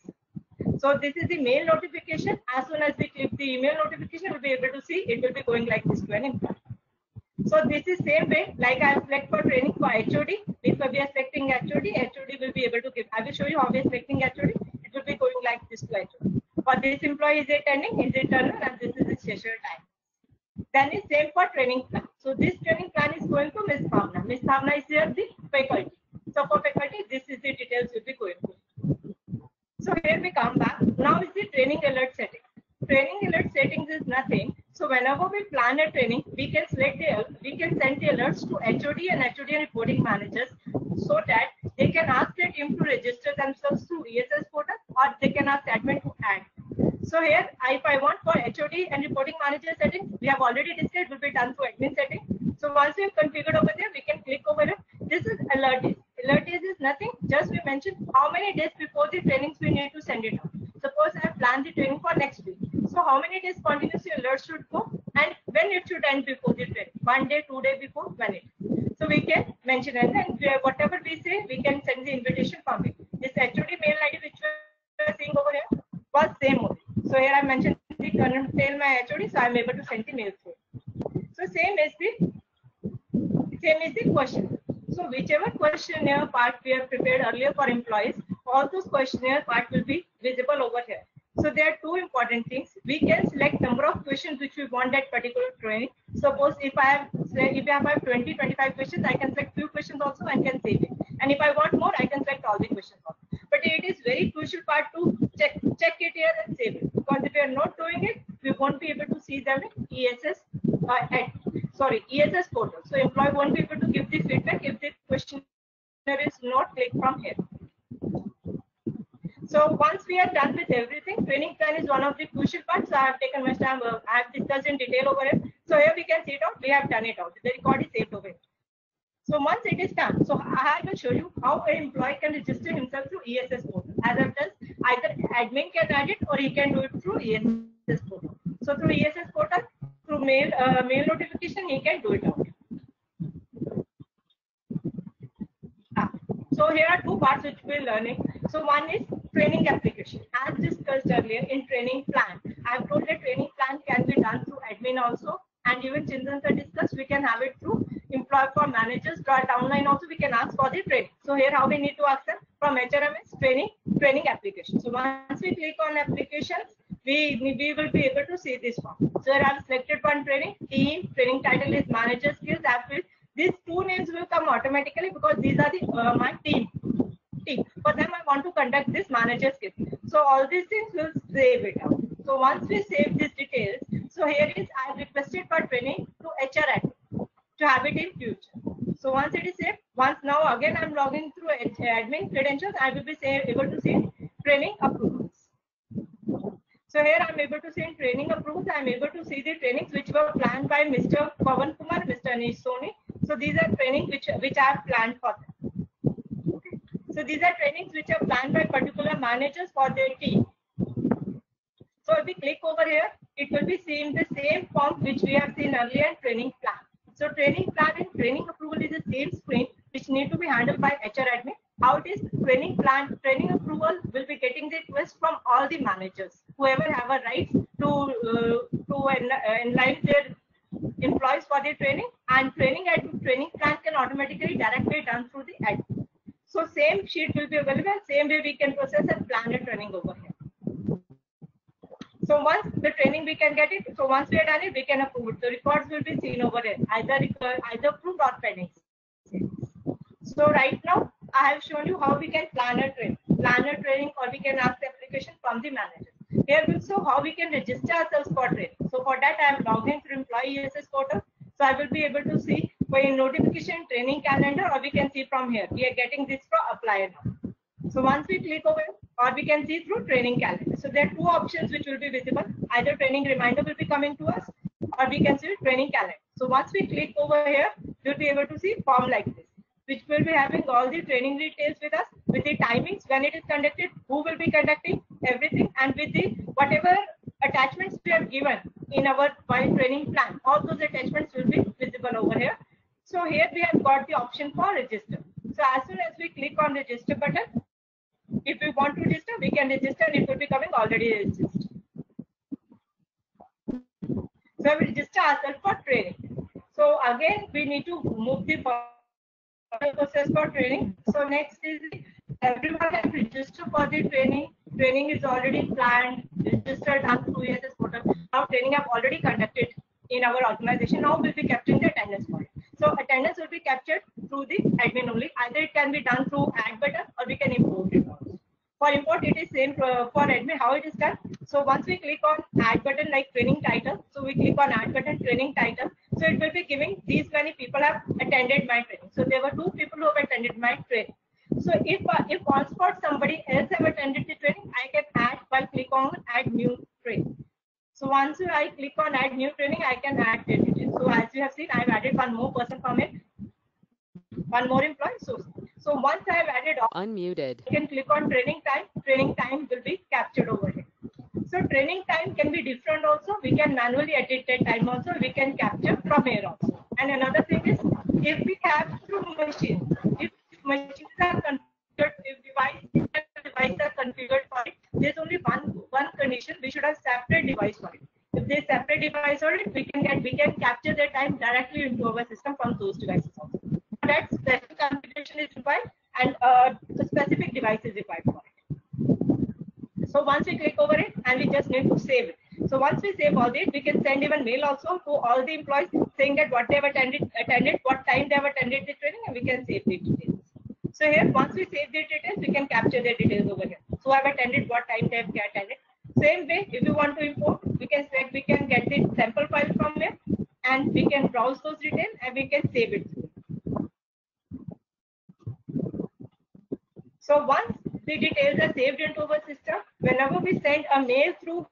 So this is the mail notification. As soon as we click the email notification, we'll be able to see it will be going like this to an employee. So this is same way like I select for training for HOD. If we are selecting HOD, HOD will be able to give. I will show you how we are selecting HOD. It will be going like this to HOD. For this employee is attending, is internal, and this is his schedule time. Then is same for training plan. So this training plan is going to Ms. Bhavna. Ms. Bhavna is here the faculty. So for faculty, this is the details will be going to. So here we come back. Now is the training alert setting. Training alert settings is nothing. So whenever we plan a training, we can send the alerts to HOD and HOD reporting managers so that they can ask their team to register themselves through ESS portal, or they can ask admin to add. So here, if I want for HOD and reporting manager settings, we have already discussed, will be done through admin setting. So once we have configured over there, we can click over it. This is alert days. Alert days is nothing, just we mentioned how many days before the trainings we need to send it out. Suppose I have planned the training for next week. So how many days continuously alerts should go and when it should end before the training? 1 day, 2 days before, when it. So we can mention, and then whatever we say, we can send the invitation from it. This HOD mail ID which we are seeing over here was same only. So here I mentioned the current mail my HOD, so I am able to send the mail through. So same is the question. So whichever questionnaire part we have prepared earlier for employees, all those questionnaire part will be visible over here. So there are two important things. We can select number of questions which we want that particular training. Suppose if I have 20, 25 questions, I can select few questions also and can save it. And if I want more, I can select all the questions also. But it is very crucial part to check it here and save it. Because if we are not doing it, we won't be able to see them in ESS portal. So employee won't be able to give the feedback if the questionnaire is not clicked from here. So once we are done with everything, training plan is one of the crucial parts. So I have taken much time. I have discussed in detail over it. So here we can see it out. We have done it out. The record is saved over it. So once it is done, so I will show you how an employee can register himself through ESS portal. As I've done, either admin can add it or he can do it through ESS portal. So through ESS portal, through mail notification, he can do it out. So here are two parts which we're learning. So one is training application. As discussed earlier in training plan, I have told that training plan can be done through admin also, and even Chintan sir discussed we can have it through employee for managers. Downline also we can ask for the training. So here how we need to ask them from HRMS training application. So once we click on applications, we will be able to see this form. So here I have selected one training title is manager skills. These two names will come automatically because these are the my team. For them, I want to conduct this manager skill. So all these things will save it out. So once we save these details, so here is I requested for training to HR admin to have it in future. So once it is saved, now again I'm logging through admin credentials, I will be able to see training approvals. So here I'm able to see in training approvals, I'm able to see the trainings which were planned by Mr. Pawan Kumar, Mr. Anish Soni. So these are trainings which I have planned for them. Okay. So these are trainings which are planned by particular managers for their team. So if we click over here, it will be seeing the same form which we have seen earlier in training plan. So training plan and training approval is the same screen which need to be handled by HR admin. How it is training plan, training approval will be getting the request from all the managers, whoever have a right to enliven their employees for their training, and training plan can automatically directly done through the admin. So same sheet will be available, same way we can process and plan a training over here. So once the training we can get it, so once we are done it, we can approve it. The records will be seen over here, either approved or pending. So right now, I have shown you how we can plan a training, or we can ask the application from the manager. Here will show how we can register ourselves for training. So for that, I am logged in through employee ESS portal. So I will be able to see by notification training calendar, or we can see from here. We are getting this from apply now. So once we click over, or we can see through training calendar. So there are two options which will be visible. Either training reminder will be coming to us, or we can see training calendar. So once we click over here, you'll be able to see form like this, which will be having all the training details with us, with the timings, when it is conducted, who will be conducting, everything, and with the whatever attachments we have given in our training plan. All those attachments will be visible over here. So here we have got the option for register. So as soon as we click on register button, if we want to register, we can register, and it will be coming already registered. So we register ourselves for training. So again, we need to move the process for training. So next is everyone has registered for the training. Training is already planned, registered, done through ESS portal. Now training have already conducted in our organization. Now we'll be capturing the attendance for it. So attendance will be captured through the admin only. Either it can be done through add button, or we can import it also. For import, it is same for admin, how it is done. So once we click on add button like training title, so we click on add button training title. So it will be giving these many people have attended my training. So there were 2 people who have attended my training. So if on spot somebody else have attended the training, I can add by click on add new training. So once I click on add new training, I can add the details. So as you have seen, I've added one more person from it, one more employee. So once I have added all, Unmuted. I can click on training time. Training time will be captured over here. So training time can be different also. We can manually edit that time also. We can capture from here also. And another thing is, if we have two machines, if machines are configured, if devices are configured for it, there's only one condition. We should have separate device for it. If there's separate device for it, we can capture the time directly into our system from those devices also. That special configuration is required, and a specific device is required for it. So once we click over it, and we just need to save it. So once we save all this, we can send even mail also to all the employees saying that what they have attended, what time they have attended the training, and we can save the details. So here, once we save the details, we can capture the details over here. So I've attended what time they have attended. Same way, if you want to import, we can get the sample file from here, and we can browse those details, and we can save it. So once the details are saved into our system, whenever we send a mail through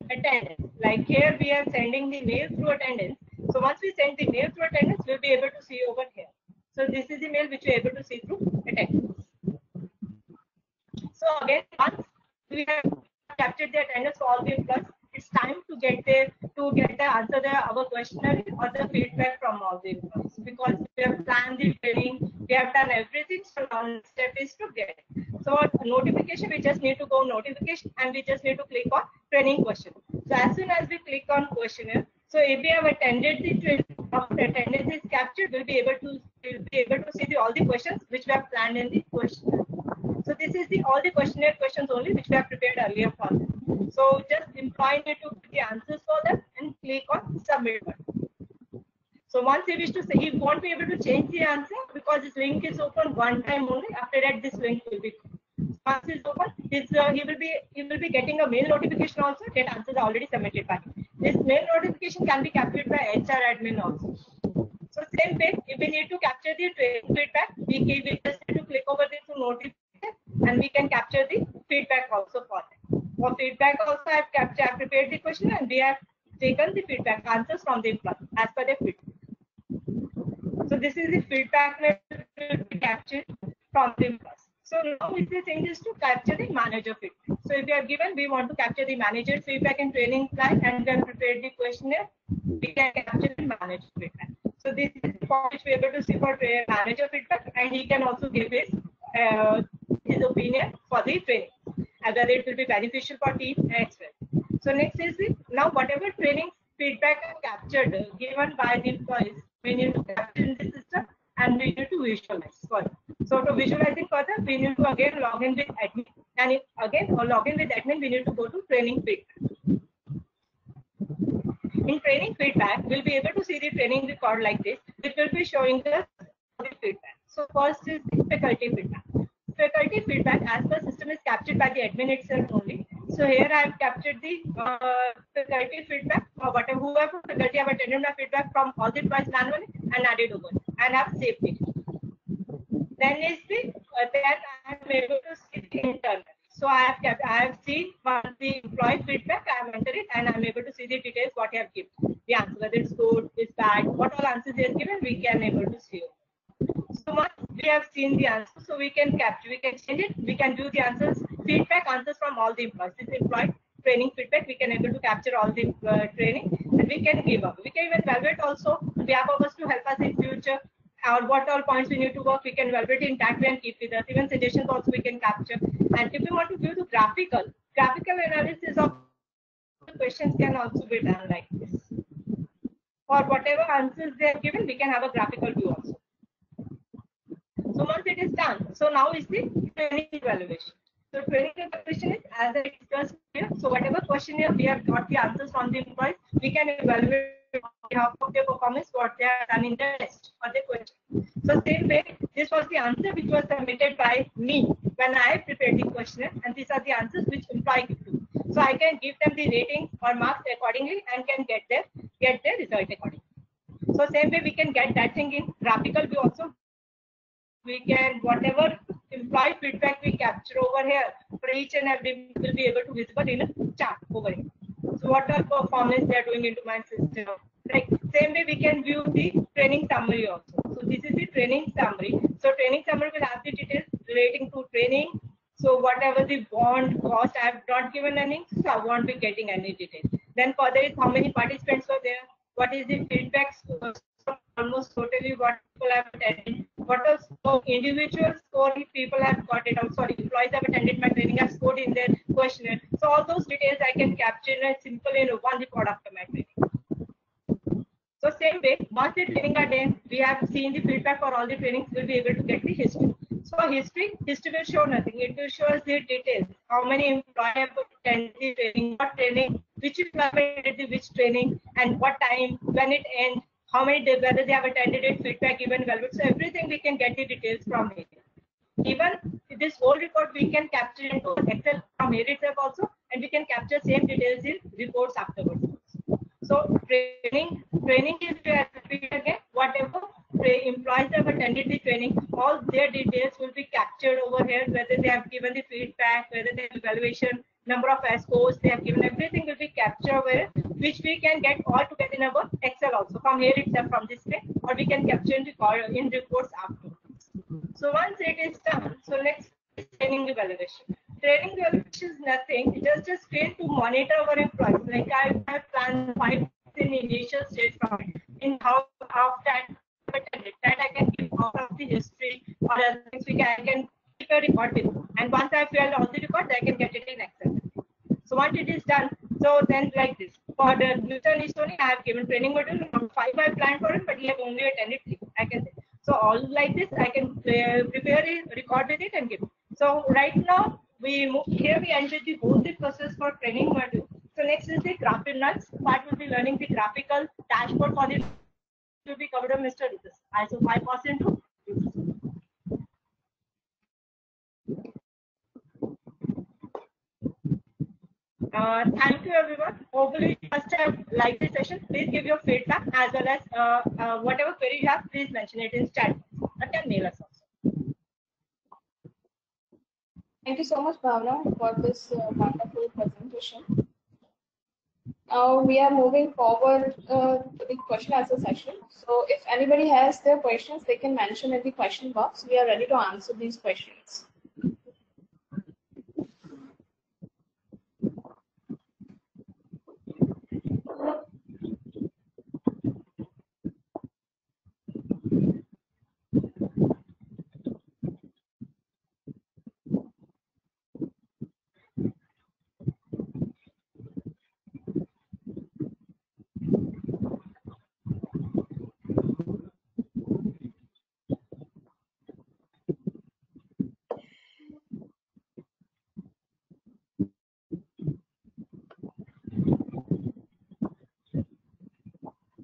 attendance, like here we are sending the mail through attendance. So once we send the mail through attendance, we'll be able to see over here. So this is the mail which you're able to see through attendance. So again, once we have captured the attendance for all the employees, it's time to get the answer our questionnaire or the feedback from all the employees, because we have planned the training, we have done everything. So now next step is to get it. So notification, we just need to go notification, and we just need to click on training question. So as soon as we click on questionnaire, so if we have attended the training, after attendance is captured, we'll be able to see all the questions which we have planned in the questionnaire. So this is all the questionnaire questions only which we have prepared earlier for them. So just employee need to put the answers for them and click on submit button. So once you wish to say, he won't be able to change the answer because this link is open one time only. After that, this link will be once it's open, he will be getting a mail notification also that answers are already submitted by him. This mail notification can be captured by HR admin also. So same way, if we need to capture the training feedback, we just need to click over this to notification, and we can capture the feedback also for them. For feedback also, I've prepared the question, and we have taken the feedback answers from the employee as per the feedback. So this is the feedback that will be captured from the employees. So now the thing is to capture the manager feedback. So if we have given, we want to capture the manager feedback in training plan, and then prepare the questionnaire, we can capture the manager feedback. So this is the form which we are able to see for manager feedback, and he can also give his opinion for the training, and whether it will be beneficial for team as well. So next is now whatever training feedback captured given by the employees, we need to capture in the system, and we need to visualize further. So to visualizing further, we need to again log in with admin, and if again log in with admin, we need to go to training feedback. In training feedback, we'll be able to see the training record like this, which will be showing us the feedback. So first is the faculty feedback. Faculty feedback as per system is captured by the admin itself only. So here I have captured the faculty feedback or whatever, whoever faculty have attended my feedback from all the employees manually and added over and have saved it. Then is then I am able to see the internal. So I have seen the employee feedback, I have entered it, and I am able to see the details what I have given. The answer, whether it's good, it's bad, what all answers he has given, we can able to see. So once we have seen the answer, so we can capture, we can change it, we can do the answers, feedback answers from all the employees. This employee training feedback, we can able to capture all the training, and we can give up. We can even evaluate also. We have others to help us in future. Or what all points we need to work, we can evaluate in that way and keep with us. Even suggestions also we can capture. And if we want to view the graphical analysis of the questions can also be done like this. For whatever answers they have given, we can have a graphical view also. So once it is done, so now is the training evaluation. So training evaluation is as I discussed here. So whatever questionnaire we have got the answers from the employees, we can evaluate on behalf of their performance what they have done in the test or the question. So same way, this was the answer which was submitted by me when I prepared the questionnaire, and these are the answers which employee give to. So I can give them the ratings or marks accordingly and can get their result accordingly. So same way we can get that thing in graphical view also. we can, whatever employee feedback we capture over here, for each and every will be able to visible in a chart over here. So what are performance they are doing into my system? Like same way we can view the training summary also. So this is the training summary. So training summary will have the details relating to training. So whatever the bond cost, I have not given any, so I won't be getting any details. Then further is how many participants were there, what is the feedback score, almost totally what people have attended, what are individual score people have got it out, sorry, employees have attended my training, have scored in their questionnaire. So all those details I can capture in a simple in one report after my training. So same way, once the training are done, we have seen the feedback for all the trainings, we'll be able to get the history. So history will show nothing. It will show us the details. How many employees have attended the training, what training, which employee attended which training, and what time, when it ends, how many days, whether they have attended it, feedback given, evaluated. So everything we can get the details from here. Even this whole report we can capture into Excel from here itself also, and we can capture same details in reports afterwards. So training is where again whatever employees have attended the training, all their details will be captured over here, whether they have given the feedback, whether they have evaluation, number of scores they have given, everything will be captured over here, which we can get all together in our Excel also from here itself from this way, or we can capture in reports after. So once it is done, so next is training evaluation. Training evaluation is nothing, just a screen to monitor our employees. Like I have planned 5 in initial stage from it. In how that I can give all of the history or other things I can keep a record with. And once I fill all the records, I can get it in Excel. So once it is done, so then like this. For the Mr. Nistoni, I have given training module from 5 I planned for it, but he have only attended 3, I can say. So all like this, I can prepare a record with it and give. So right now, we entered the whole process for training module. So next is the graphic nuts part. Will be learning the graphical dashboard for the will be covered by Mr. Lucas. ISO 5% to thank you everyone. Hopefully you must have liked this session. Please give your feedback as well as whatever query you have, please mention it in chat. You can mail us also. Thank you so much, Bhavna, for this wonderful presentation. Now we are moving forward to the question answer session. So if anybody has their questions, they can mention in the question box. We are ready to answer these questions.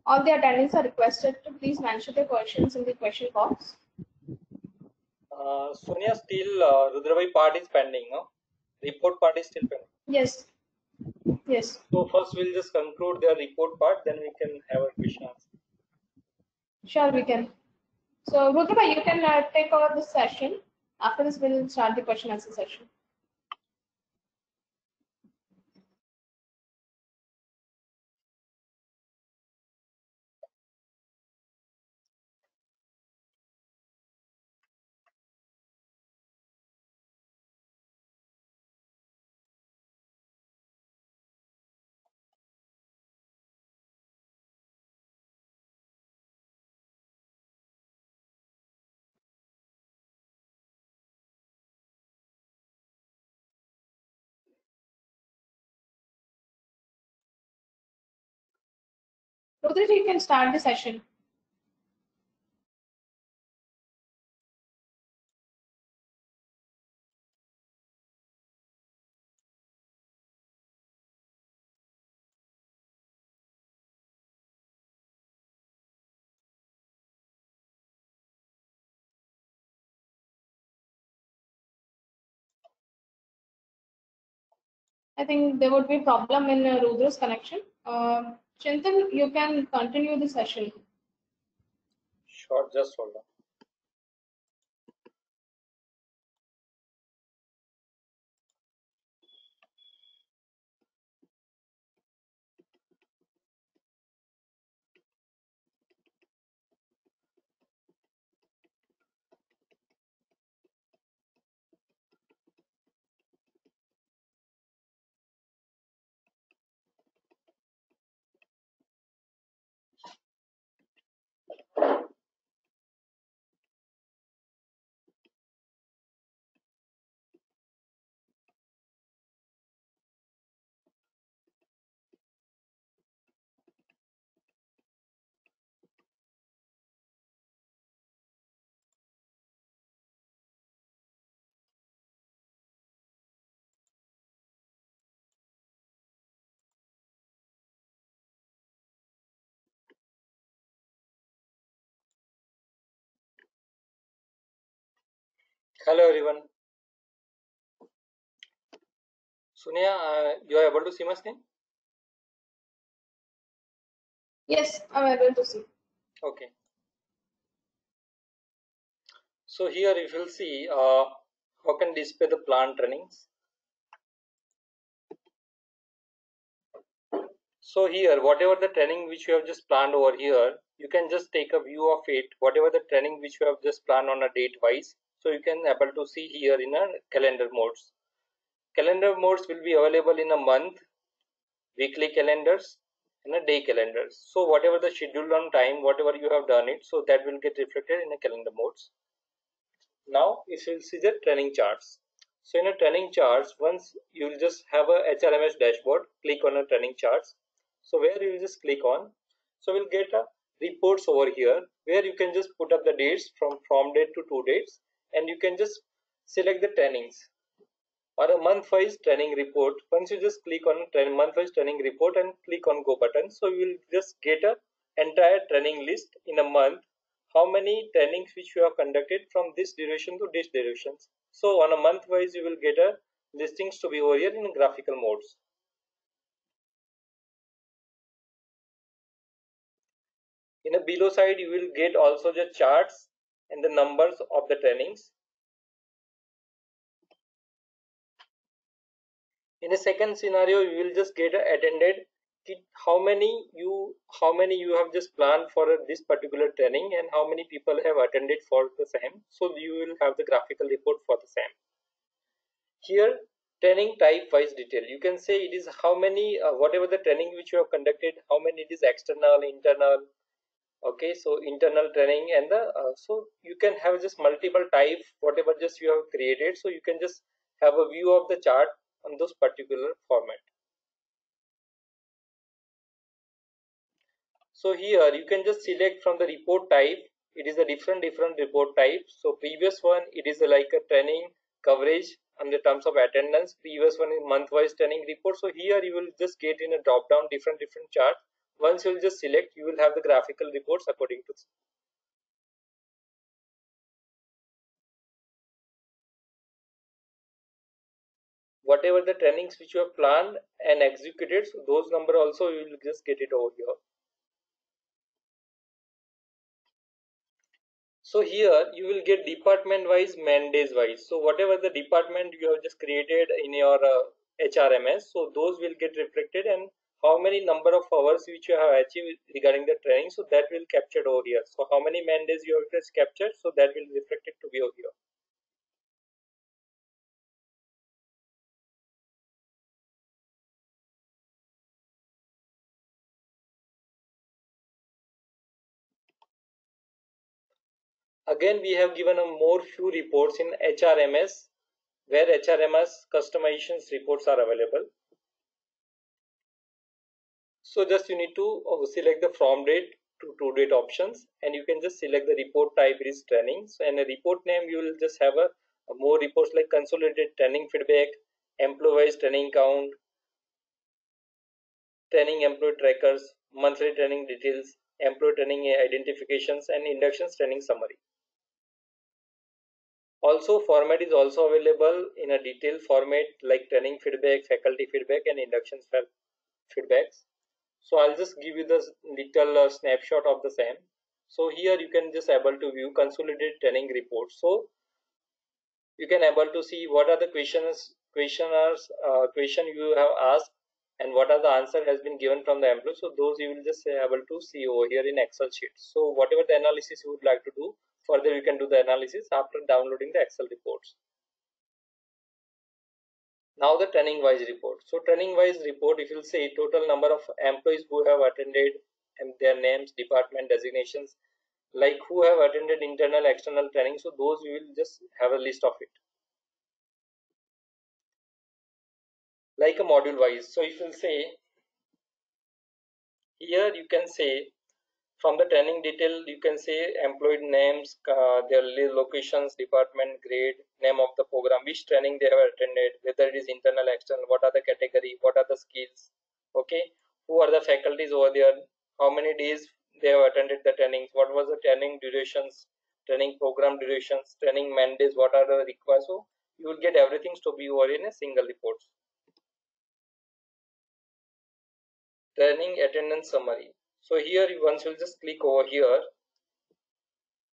All the attendees are requested to please mention their questions in the question box. Sonia, still Rudrabai part is pending, no? Report part is still pending. Yes. Yes. So first we'll just conclude the report part, then we can have a question answer. Sure, we can. So Rudrabai, you can take over this session. After this, we'll start the question answer session. Rudraji, you can start the session. I think there would be a problem in Rudra's connection. Chintan, you can continue the session. Sure, just hold on. Hello everyone. Sonia, you are able to see my screen? Yes, I'm able to see. Okay. So here if you'll see how can display the plant trainings. So here whatever the training which you have just planned over here, you can just take a view of it, whatever the training which you have just planned on a date wise. So you can able to see here in a calendar modes. Calendar modes will be available in a month, weekly calendars and a day calendars. So whatever the schedule on time, whatever you have done it, so that will get reflected in a calendar modes. Now if you see the training charts. So in a training charts, once you will just have a HRMS dashboard, click on a training charts. So where you will just click on, so we'll get a reports over here where you can just put up the dates from date to to dates, and you can just select the trainings or a month-wise training report. Once you just click on month-wise training report and click on go button, so you will just get a entire training list in a month, how many trainings which you have conducted from this duration to this durations. So on a month-wise you will get a listings to be over here in graphical modes. In a below side you will get also the charts and the numbers of the trainings. In a second scenario you will just get attended how many you have just planned for this particular training and how many people have attended for the same, so you will have the graphical report for the same. Here training type wise detail, you can say it is how many whatever the training which you have conducted, how many it is external, internal. Okay, so internal training and the so you can have just multiple type whatever just you have created, so you can just have a view of the chart on those particular format. So here you can just select from the report type. It is a different report type. So previous one it is like a training coverage on the terms of attendance. Previous one is month-wise training report. So here you will just get in a drop down different chart. Once you will just select, you will have the graphical reports according to this. Whatever the trainings which you have planned and executed, so those number also you will just get it over here. So here you will get department wise, mandates wise. So whatever the department you have just created in your HRMS, so those will get reflected, and how many number of hours which you have achieved regarding the training, so that will captured over here. So how many mandates you have just captured, so that will reflected to be over here. Again we have given a more few reports in HRMS where HRMS customizations reports are available. So just you need to select the from date to date options, and you can just select the report type is training. So in a report name you will just have a more reports like consolidated training feedback, employee training count, training employee trackers, monthly training details, employee training identifications, and inductions training summary. Also format is also available in a detailed format like training feedback, faculty feedback, and inductions feedbacks. So I'll just give you the little snapshot of the same. So here you can just able to view consolidated training report. So you can able to see what are the question you have asked and what are the answer has been given from the employee. So those you will just able to see over here in Excel sheet. So whatever the analysis you would like to do, further you can do the analysis after downloading the Excel reports. Now the training wise report. So training wise report, if you'll say total number of employees who have attended and their names, department designations, like who have attended internal, external training. So those we will just have a list of it. Like a module wise. So if you'll say here you can say from the training detail, you can say employee names, their locations, department, grade, name of the program, which training they have attended, whether it is internal, external, what are the category, what are the skills, okay, who are the faculties over there, how many days they have attended the trainings, what was the training durations, training program durations, training mandates, what are the required. So you will get everything to be over in a single report. Training attendance summary. So here once you just click over here,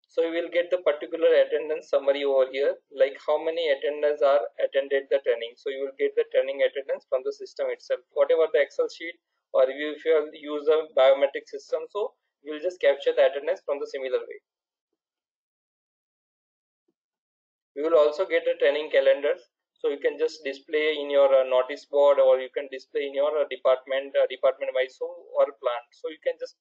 so you will get the particular attendance summary over here, like how many attendants are attended the training. So you will get the training attendance from the system itself, whatever the Excel sheet, or if you use a biometric system, so you will just capture the attendance from the similar way. You will also get the training calendars, so you can just display in your notice board, or you can display in your department wise or plant. So you can just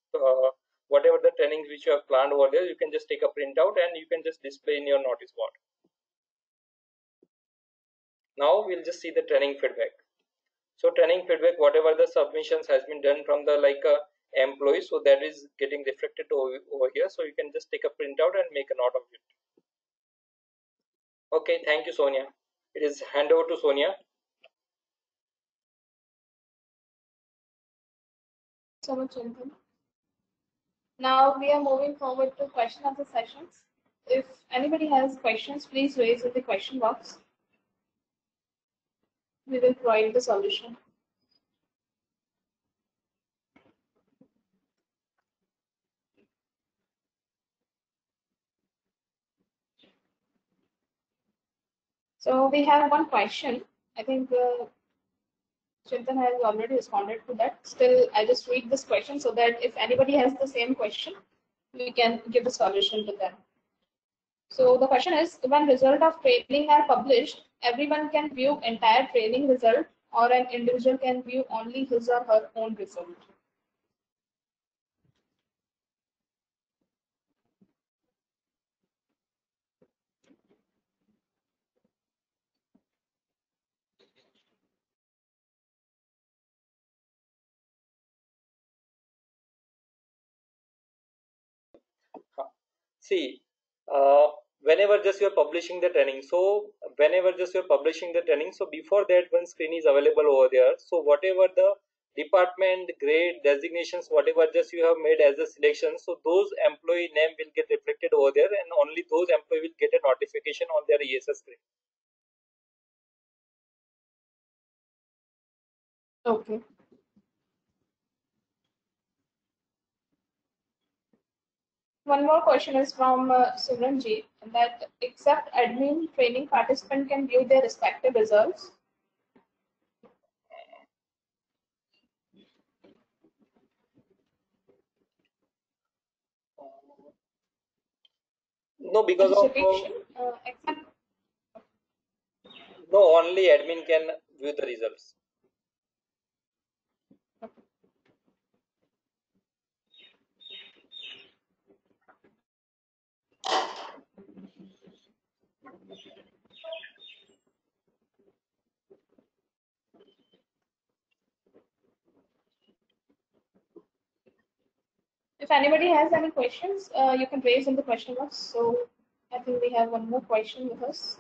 whatever the trainings which you have planned over there, you can just take a printout and you can just display in your notice board. Now we'll just see the training feedback. So training feedback, whatever the submissions has been done from the employee, so that is getting reflected over here. So you can just take a printout and make a note of it. Okay, thank you, Sonia. It is hand over to Sonia. So much, Chintan. Now we are moving forward to question answer sessions. If anybody has questions, please raise in the question box. We will provide the solution. So we have one question. I think Chintan has already responded to that. Still, I just read this question so that if anybody has the same question, we can give the solution to them. So the question is, when result of training are published, everyone can view entire training result, or an individual can view only his or her own result? See, whenever just you're publishing the training, so before that one screen is available over there. So whatever the department, grade, designations, whatever just you have made as a selection, so those employee name will get reflected over there, and only those employee will get a notification on their ESS screen. Okay. One more question is from Simranji, that except admin, training participant can view their respective results. No, because of Except no, only admin can view the results. if anybody has any questions, you can raise in the question box. So I think we have one more question with us.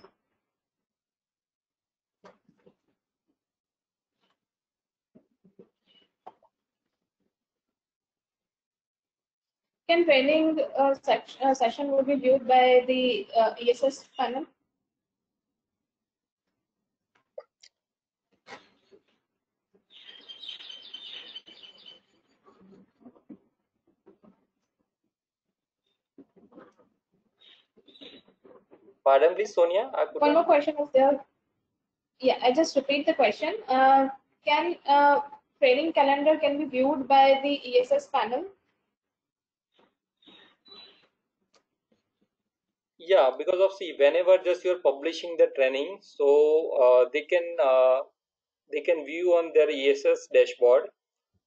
Can training session will be viewed by the ESS panel? Pardon, please, Sonia. One more question is there. Yeah, I just repeat the question. Can training calendar can be viewed by the ESS panel? Yeah, because of whenever just you're publishing the training, so they can view on their ESS dashboard.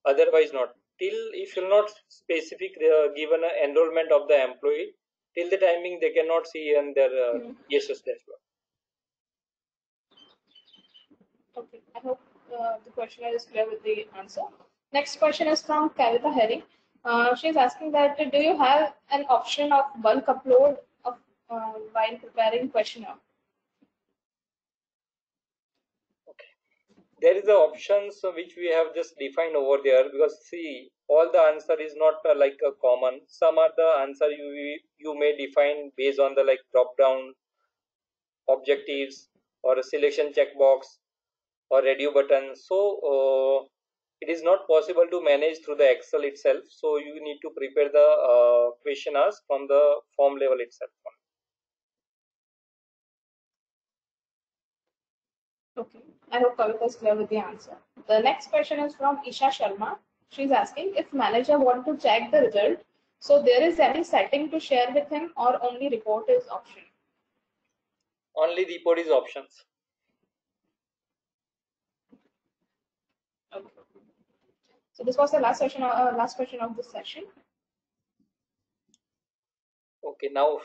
Otherwise, not till if you're not specific given an enrollment of the employee, till the timing they cannot see in their ESS dashboard. Okay, I hope the questioner is clear with the answer. Next question is from Kavita Herring. She's asking that do you have an option of bulk upload of while preparing questionnaire? Okay, there is the options which we have just defined over there, because see, all the answer is not like a common. Some are the answer you may define based on the like drop down objectives or a selection checkbox or radio button. So it is not possible to manage through the Excel itself. So you need to prepare the questionnaires from the form level itself. Okay, I hope Kavita is clear with the answer. The next question is from Isha Sharma. She's asking if manager want to check the result, so there is any setting to share with him or only report is option? Only report is options. Okay. So this was the last question of this session. Okay, now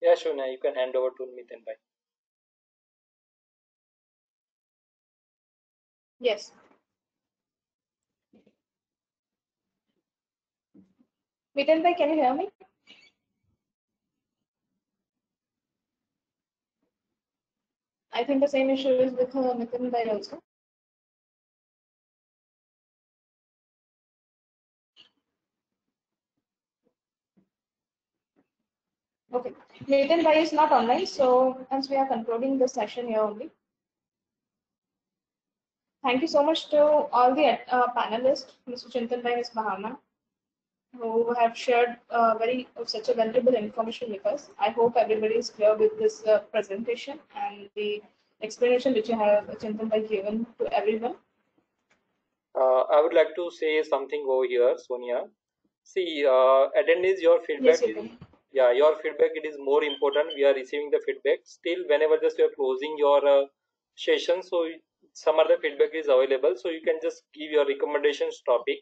yeah, Shuna, you can hand over to Miten bhai. Yes. Miten bhai, can you hear me? I think the same issue is with Miten bhai also. Okay, Miten bhai is not online, so hence we are concluding the session here only. Thank you so much to all the panelists, Mr. Chintan bhai, Ms. Bahana, who have shared such a valuable information with us. I hope everybody is clear with this presentation and the explanation which you have, Chintan bhai, given to everyone. I would like to say something over here, Sonia. See, attendance, your feedback. Yes, yeah, your feedback, it is more important. We are receiving the feedback. Still, whenever just you are closing your session, so some other feedback is available. So you can just give your recommendations topic,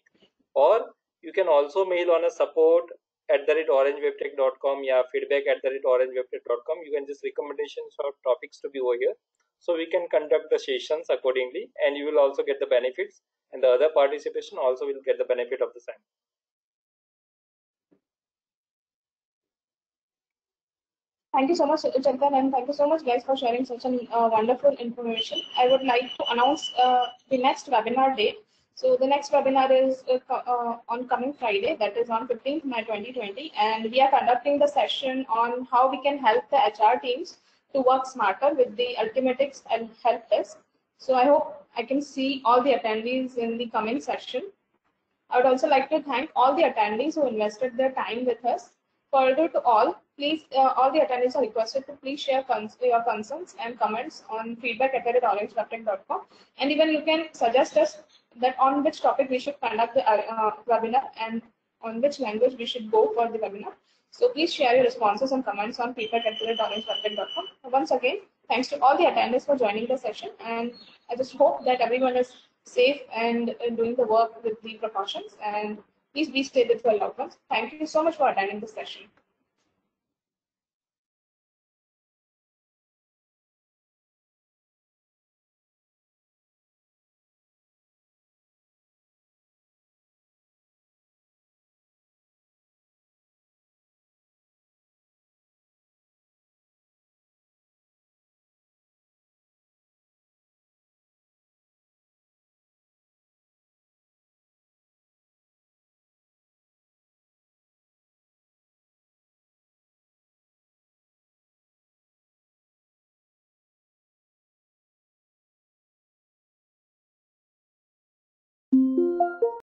or you can also mail on a support@orangewebtech.com. Yeah, feedback@orangewebtech.com. You can just recommendations or topics to be over here. So we can conduct the sessions accordingly, and you will also get the benefits, and the other participation also will get the benefit of the same. Thank you so much, Chintan, and thank you so much, guys, for sharing such a wonderful information. I would like to announce the next webinar date. So the next webinar is on coming Friday, that is on 15th May 2020, and we are conducting the session on how we can help the HR teams to work smarter with the Ultimatics and help desk. So I hope I can see all the attendees in the coming session. I would also like to thank all the attendees who invested their time with us. Further to all, please, all the attendees are requested to please share your concerns and comments on feedback@orangewebtech.com. And even you can suggest us that on which topic we should conduct the webinar and on which language we should go for the webinar. So please share your responses and comments on feedback@orangewebtech.com. Once again, thanks to all the attendees for joining the session, and I just hope that everyone is safe and doing the work with the precautions, and please be safe with your loved ones. Thank you so much for attending this session.